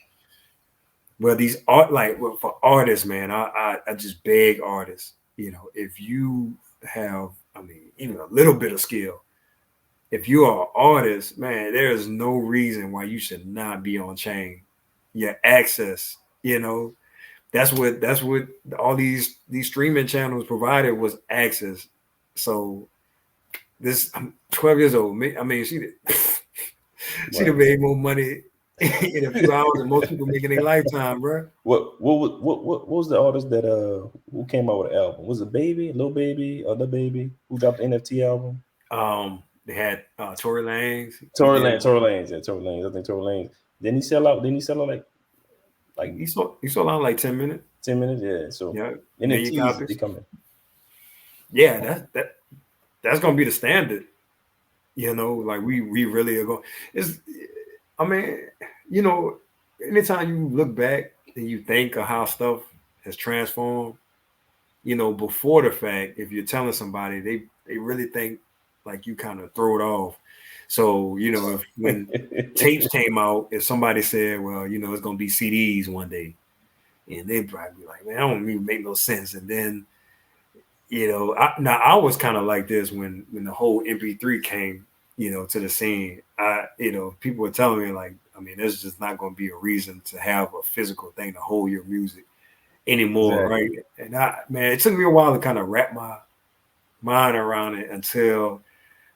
Well, these art, like, well, for artists, man, I just beg artists, you know, if you have, I mean, even a little bit of skill, if you are an artist, man, there is no reason why you should not be on chain. Your access, you know, that's what all these streaming channels provided, was access. So this, I'm 12 years old. I mean, she'd have made more money in a few hours than most people make in their lifetime, bro. What was the artist that who came out with an album? Was it Baby, Lil Baby, or The Baby who dropped the NFT album? They had Tory Lanez. Tory Lanez. Yeah, Tory Lanez. I think Tory Lanez. Didn't he sell out like he sold out like 10 minutes. 10 minutes, yeah. So yeah, NFTs they coming. Yeah, that's gonna be the standard. You know, like we really are going. I mean, you know, anytime you look back and you think of how stuff has transformed, you know, before the fact, if you're telling somebody, they really think like you kind of throw it off. So, you know, when tapes came out, if somebody said, well, you know, it's going to be CDs one day, and they'd probably be like, man, I don't even make no sense. And then, you know, I was kind of like this when the whole MP3 came, you know, to the scene. You know, people were telling me, like, I mean, there's just not going to be a reason to have a physical thing to hold your music anymore, right? And man, it took me a while to kind of wrap my mind around it until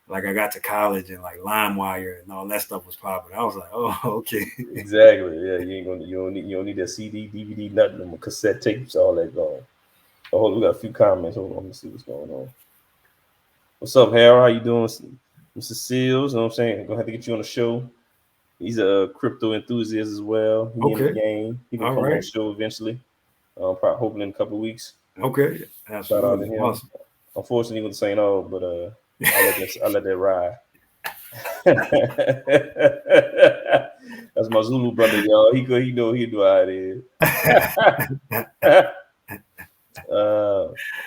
like I got to college and like LimeWire and all that stuff was popping. I was like, oh, okay. Exactly. Yeah, you don't need that CD, DVD, nothing, cassette tapes, all that going. Oh, we got a few comments. Hold on, let me see what's going on. What's up, Harold? How you doing, Mr. Seals? You know what I'm saying? Gonna have to get you on the show. He's a crypto enthusiast as well. He in the game. He can come on the show eventually. Probably hoping in a couple of weeks. Okay, absolutely. Shout out to him. Awesome. Unfortunately, he was saying no, but I'll let that ride. That's my Zulu brother, y'all. He know how it is.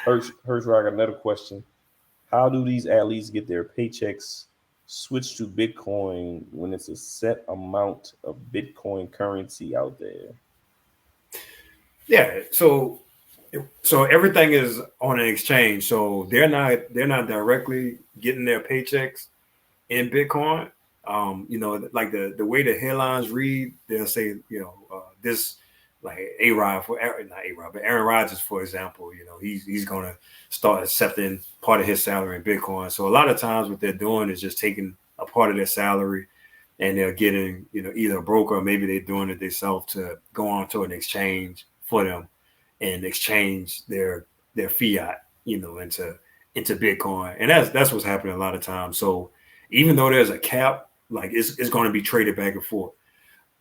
Hirsch, another question. How do these athletes get their paychecks switched to Bitcoin when it's a set amount of Bitcoin currency out there? Yeah, so everything is on an exchange. So they're not directly getting their paychecks in Bitcoin. You know, like the way the headlines read, they'll say, you know, this, like not A-Rod, but Aaron Rodgers, for example, you know, he's gonna start accepting part of his salary in Bitcoin. So a lot of times what they're doing is just taking a part of their salary and they're getting, you know, either a broker or maybe they're doing it themselves to go on to an exchange for them and exchange their fiat, you know, into Bitcoin. And that's what's happening a lot of times. So even though there's a cap, like it's going to be traded back and forth.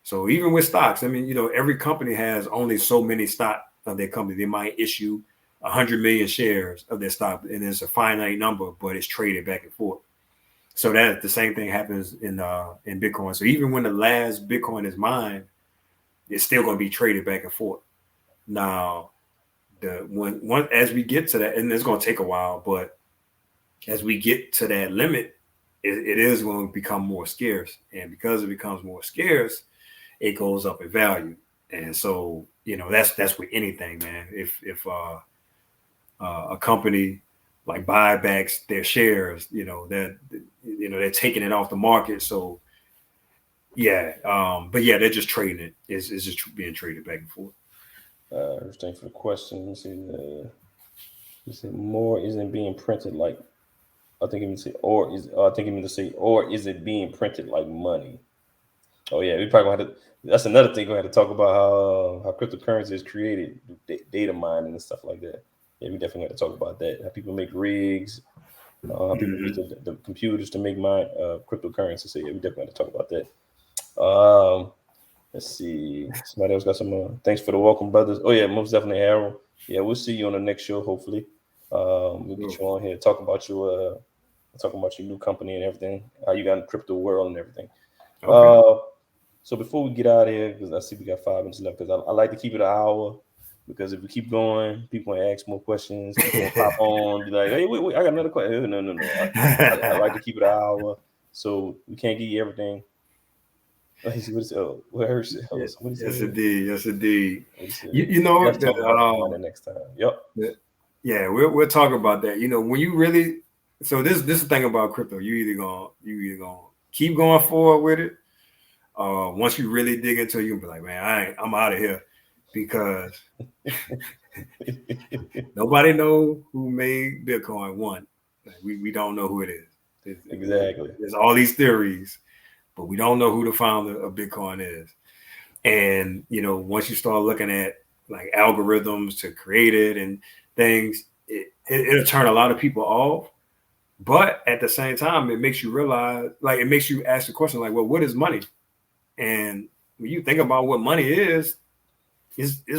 So even with stocks, I mean, you know, every company has only so many stock of their company. They might issue 100 million shares of their stock, and it's a finite number, but it's traded back and forth. So that the same thing happens in Bitcoin. So even when the last Bitcoin is mined, it's still going to be traded back and forth. Now, as we get to that, and it's going to take a while, but as we get to that limit, it is going to become more scarce, and because it becomes more scarce, it goes up in value. And so, you know, that's with anything, man. If a company like buybacks their shares, you know, they're taking it off the market. So yeah, but yeah, they're just trading it. It's just being traded back and forth. Thanks for the question. You said more isn't being printed like. I think you mean to say, or is it being printed like money? Oh yeah, we probably gonna have to. That's another thing we have to talk about how cryptocurrency is created, data mining and stuff like that. Yeah, we definitely have to talk about that. How people make rigs, how people use the computers to make cryptocurrency. So yeah, we definitely have to talk about that. Let's see. Somebody else got some. Thanks for the welcome, brothers. Oh yeah, most definitely, Harold. Yeah, we'll see you on the next show, hopefully. We'll get you on here talking about your new company and everything, how you got in the crypto world and everything. Okay. So before we get out of here, because I see we got 5 minutes left, because I like to keep it an hour. Because if we keep going, people want to ask more questions. People want to pop on, be like, "Hey, wait, I got another question." No. I like to keep it an hour, so we can't give you everything. What is what what is Yes, it? indeed. Yes, indeed. What is it? You know Let's that talk about China next time. Yep. yeah, we'll talk about that. You know, when you really so this is the thing about crypto. You either gonna keep going forward with it. Once you really dig into it, you can be like, man, I'm out of here, because nobody know who made Bitcoin. One, like, we don't know who it is. Exactly. There's all these theories, but we don't know who the founder of Bitcoin is. And you know, once you start looking at like algorithms to create it and things, it'll turn a lot of people off. But at the same time, it makes you realize, like, it makes you ask the question, like, well, what is money? And when you think about what money is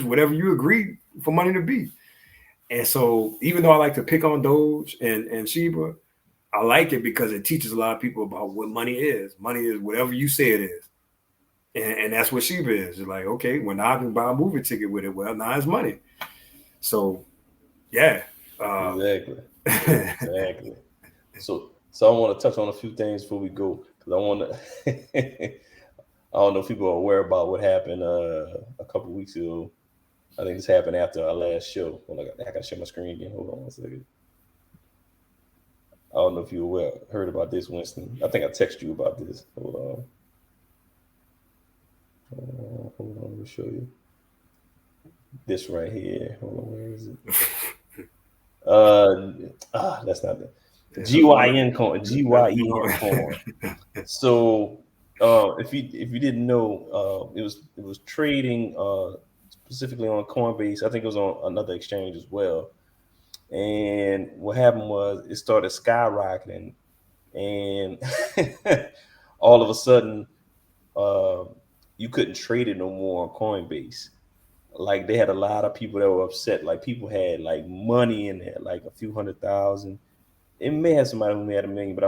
whatever you agree for money to be. And so, even though I like to pick on Doge and Shiba, I like it because it teaches a lot of people about what money is. Money is whatever you say it is. And that's what Shiba is. It's like, okay, well, now I can buy a movie ticket with it. Well, now it's money. So, yeah. Exactly. Exactly. So I want to touch on a few things before we go, because I want to. I don't know if people are aware about what happened a couple weeks ago. I think this happened after our last show. Well, I got to share my screen again. Hold on one second. I don't know if you heard about this, Winston. I think I texted you about this. Hold on. Hold on. Let me show you. This right here. Hold on. Where is it? That's not it. GYN coin. GYEN coin. So, if you didn't know, it was trading specifically on Coinbase. I think it was on another exchange as well. And what happened was it started skyrocketing, and all of a sudden, uh, you couldn't trade it no more on Coinbase. Like, they had a lot of people that were upset. Like, people had like money in there, like a few 100,000. It may have somebody who may have 1 million, but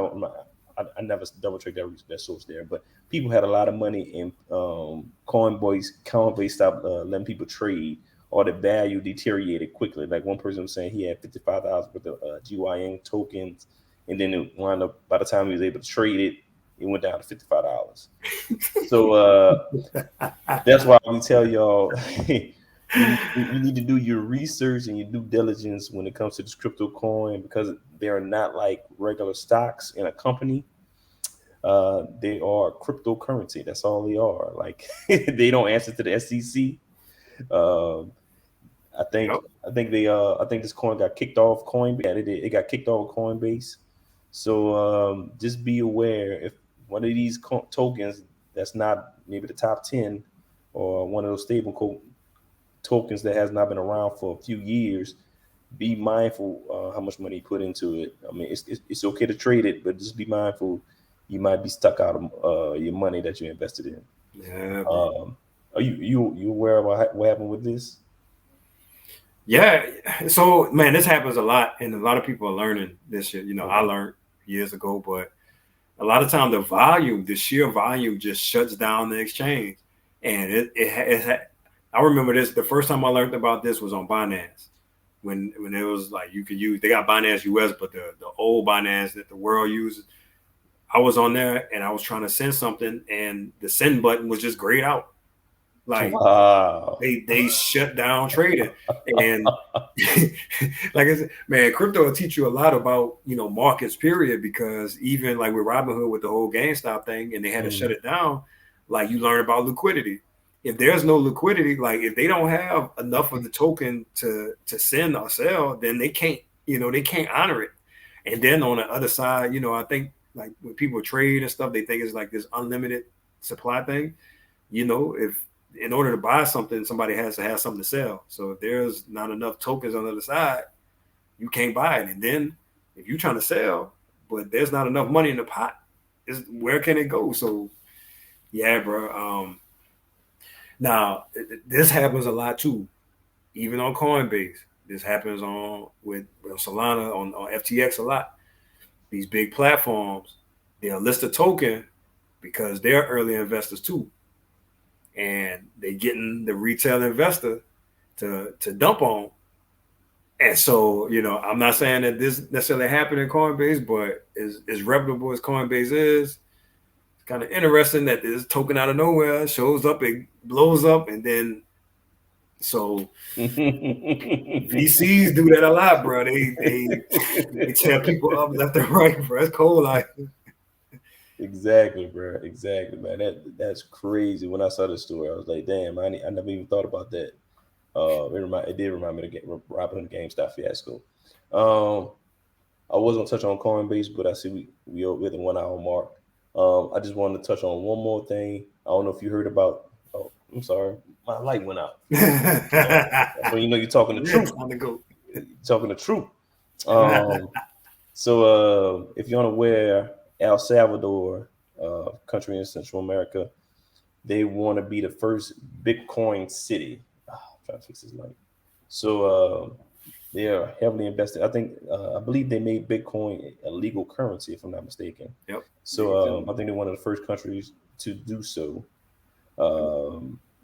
I never double checked that source there. But people had a lot of money in Coinbase stopped letting people trade, or the value deteriorated quickly. Like, one person was saying he had 55,000 worth of GYN tokens, and then it wound up, by the time he was able to trade it, it went down to $55. So that's why we tell y'all you need to do your research and your due diligence when it comes to this crypto coin, because they're not like regular stocks in a company. They are cryptocurrency. That's all they are. Like, they don't answer to the SEC. I think Yep. I think this coin got kicked off Coinbase. Yeah, it got kicked off Coinbase. So just be aware, if one of these tokens that's not maybe the top 10, or one of those tokens that has not been around for a few years, be mindful how much money you put into it. I mean, it's okay to trade it, but just be mindful. You might be stuck out of your money that you invested in. Yeah, bro. Are you aware of what happened with this? Yeah. So, man, this happens a lot, and a lot of people are learning this shit. You know, I learned years ago, but a lot of time the sheer volume just shuts down the exchange. And I remember this, the first time I learned about this was on Binance. When it was like, they got Binance US, but the old Binance that the world uses, I was on there and I was trying to send something, and the send button was just grayed out. Like, Wow. they shut down trading. And like I said, man, crypto will teach you a lot about, markets, period, because even like with Robinhood with the whole GameStop thing, and they had to shut it down, like, you learn about liquidity. If there's no liquidity, like if they don't have enough of the token to send or sell, then they can't honor it. And then on the other side, I think, like, when people trade and stuff, they think it's like this unlimited supply thing. If in order to buy something, somebody has to have something to sell. So if there's not enough tokens on the other side, you can't buy it. And then if you're trying to sell, but there's not enough money in the pot, where can it go? So yeah, bro. Now this happens a lot too, even on Coinbase. This happens with Solana on FTX a lot. These big platforms, they'll list a token because they're early investors too, and they're getting the retail investor to dump on. And so, I'm not saying that this necessarily happened in Coinbase, but as reputable as Coinbase is, it's kind of interesting that this token out of nowhere shows up, it blows up, and then so VCs do that a lot, bro. They tear people up left and right, bro. It's cold, like. Exactly, bro. Exactly, man. That's crazy. When I saw this story, I was like, damn, I never even thought about that. It did remind me of the Robinhood GameStop fiasco. I was gonna touch on Coinbase, but I see we over the 1 hour mark. I just wanted to touch on one more thing. I don't know if you heard about. Oh, I'm sorry, my light went out. That's when you're talking the truth. You're talking the truth. So if you're unaware, El Salvador, country in Central America, they want to be the first Bitcoin city. I'm trying to fix this light. So they are heavily invested. I believe they made Bitcoin a legal currency, if I'm not mistaken. Yep. So I think they're one of the first countries to do so.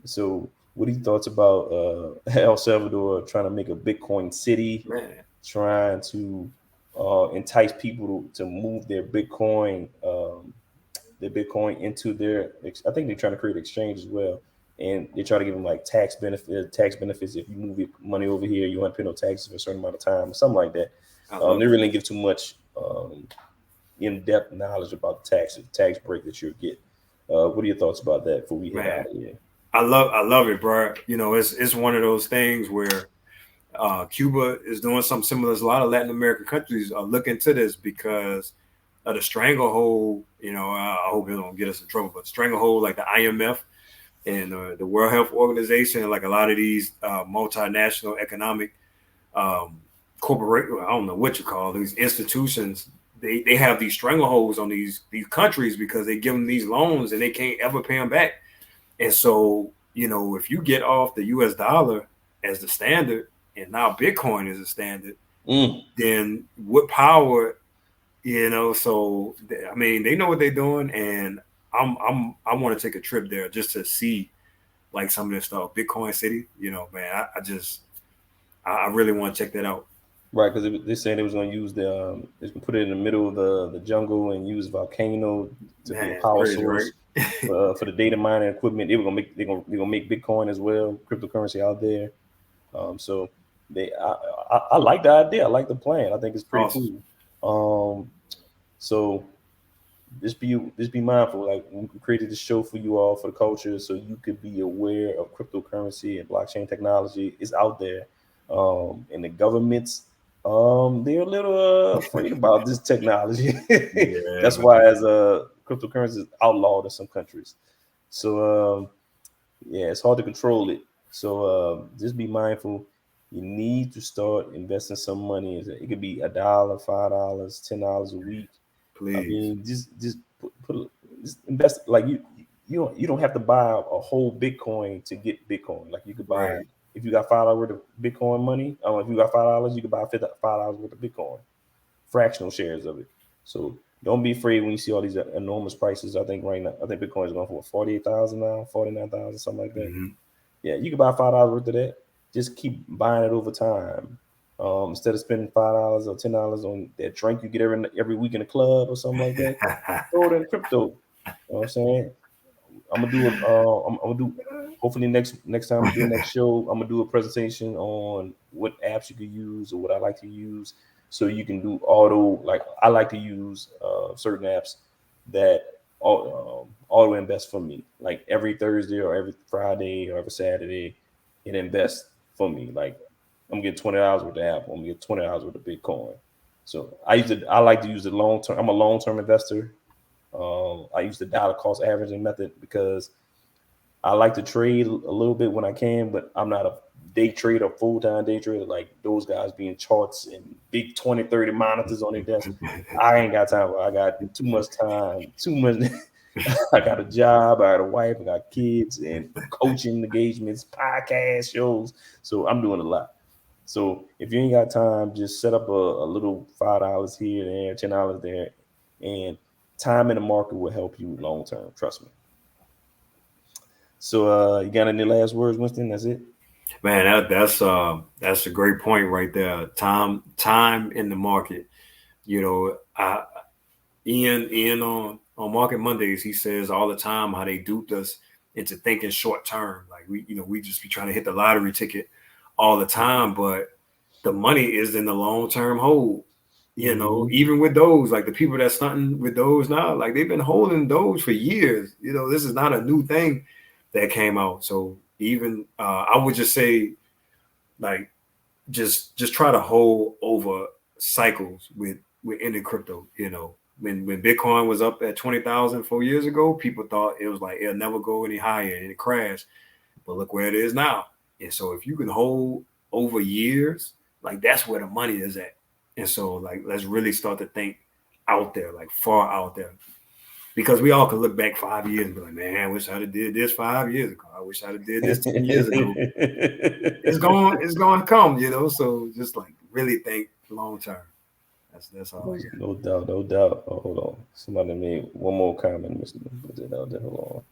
So what are your thoughts about El Salvador trying to make a Bitcoin city, trying to entice people to move their Bitcoin into their? I think they're trying to create an exchange as well. And they try to give them like tax benefits. If you move your money over here, you won't pay no taxes for a certain amount of time, or something like that. They really didn't give too much in-depth knowledge about the tax break that you'll get. What are your thoughts about that before we head out of here? I love it, bro. It's one of those things where Cuba is doing something similar. As a lot of Latin American countries are looking to this because of the stranglehold. I hope it don't get us in trouble, but stranglehold like the IMF and the World Health Organization, like a lot of these multinational economic corporate, I don't know what you call these institutions, they have these strangleholds on these countries because they give them these loans and they can't ever pay them back. And so, if you get off the US dollar as the standard and now Bitcoin is a standard, then what power, so I mean, they know what they're doing, and I want to take a trip there just to see like some of this stuff. Bitcoin City, man, I really want to check that out. Right, because they're saying they was going to use they going to put it in the middle of the jungle and use volcano to be a power source for the data mining equipment. They're gonna make Bitcoin as well, cryptocurrency out there. So I like the idea. I like the plan. I think it's pretty cool. So just be mindful. Like, we created this show for you all, for the culture, so you could be aware of cryptocurrency and blockchain technology is out there. And the governments, they're a little afraid about this technology. That's why as cryptocurrency is outlawed in some countries. So it's hard to control it. So just be mindful. You need to start investing some money. It could be $1, $5, $10 a week. Please. I mean, just just invest. Like, you don't have to buy a whole Bitcoin to get Bitcoin. Like, you could buy, if you got $5 worth of Bitcoin money, if you got $5, you could buy $5 worth of Bitcoin, fractional shares of it. So don't be afraid when you see all these enormous prices. I think right now, Bitcoin is going for 48,000 now, 49,000, something like that. Mm-hmm. Yeah, you can buy $5 worth of that. Just keep buying it over time. Instead of spending $5 or $10 on that drink you get every week in a club or something like that, throw it in crypto. You know what I'm saying? I'm gonna do hopefully next time we do the next show, I'm gonna do a presentation on what apps you could use or what I like to use, so you can do like I like to use certain apps that auto invest for me, like every Thursday or every Friday or every Saturday, it invests for me. Like, I'm gonna get $20 worth of Apple. I'm gonna get $20 worth of Bitcoin. So I like to use the long term. I'm a long term investor. I use the dollar cost averaging method because I like to trade a little bit when I can, but I'm not a day trader, full-time day trader like those guys being charts and big 20, 30 monitors on their desk. I ain't got time. I got too much time, I got a job, I got a wife, I got kids, and coaching engagements, podcast shows. So I'm doing a lot. So if you ain't got time, just set up a little $5 here and there, $10 there, and time in the market will help you long term. Trust me. So you got any last words, Winston? That's it. Man, that's a great point right there. Time in the market. You know, Ian on Market Mondays, he says all the time how they duped us into thinking short term. Like we just be trying to hit the lottery ticket all the time, but the money is in the long term hold. You know, even with those, like the people that's stunting with those now, like they've been holding those for years. You know, this is not a new thing that came out. So even I would just say, like, just try to hold over cycles with any crypto. You know, when Bitcoin was up at 20,000 4 years ago, people thought it was like it'll never go any higher and it crashed. But look where it is now. And so if you can hold over years, like that's where the money is at. And so like let's really start to think out there, like far out there. Because we all can look back 5 years and be like, man, I wish I'd have did this 5 years ago. I wish I'd have did this 10 years ago. It's going to come, you know. So just like really think long term. That's all. No doubt, no doubt. Oh, hold on. Somebody made one more comment, Mr. Hold on.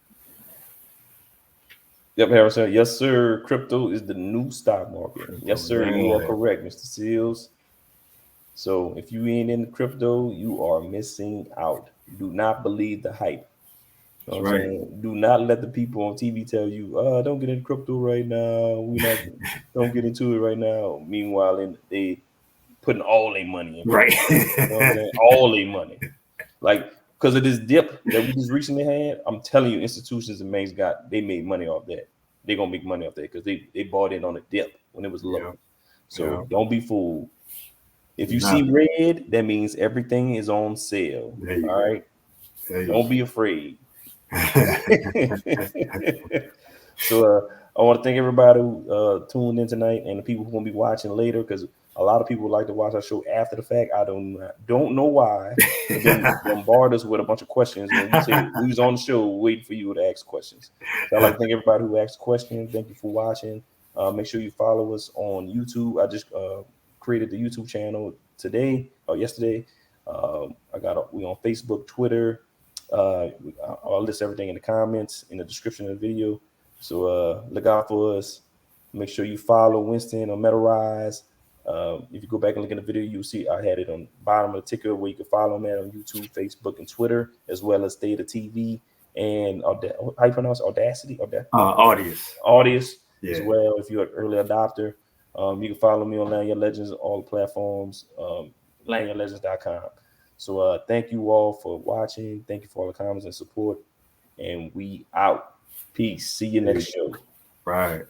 Yep, Harrison. Yes, sir. Crypto is the new stock market. Yes, sir. You are correct, Mr. Seals. So if you ain't in crypto, you are missing out. Do not believe the hype. You know what I'm saying? Do not let the people on TV tell you, don't get into crypto right now. Don't get into it right now. Meanwhile, they putting all their money in crypto. Right. You know what I'm saying? All their money. Like, because of this dip that we just recently had, I'm telling you, institutions and banks they made money off that. They're gonna make money off that because they bought in on a dip when it was low. Yeah. So don't be fooled. If you see red, that means everything is on sale. All right. Don't be afraid. So I want to thank everybody who tuned in tonight and the people who are going to be watching later, because a lot of people like to watch our show after the fact. I don't know why. They bombard us with a bunch of questions when we say we was on the show waiting for you to ask questions. So I'd like to thank everybody who asked questions. Thank you for watching. Make sure you follow us on YouTube. I just created the YouTube channel today or yesterday. We on Facebook, Twitter. I'll list everything in the comments in the description of the video. So look out for us. Make sure you follow Winston on Metarize. If you go back and look at the video, you'll see I had it on the bottom of the ticker where you can follow him on YouTube, Facebook, and Twitter, as well as Theta TV and how you pronounce Audacity? Audius as well. If you're an early adopter, you can follow me on Lanyard Legends, all the platforms, lanyardlegends.com. So thank you all for watching. Thank you for all the comments and support. And we out. Peace. See you next show. Right.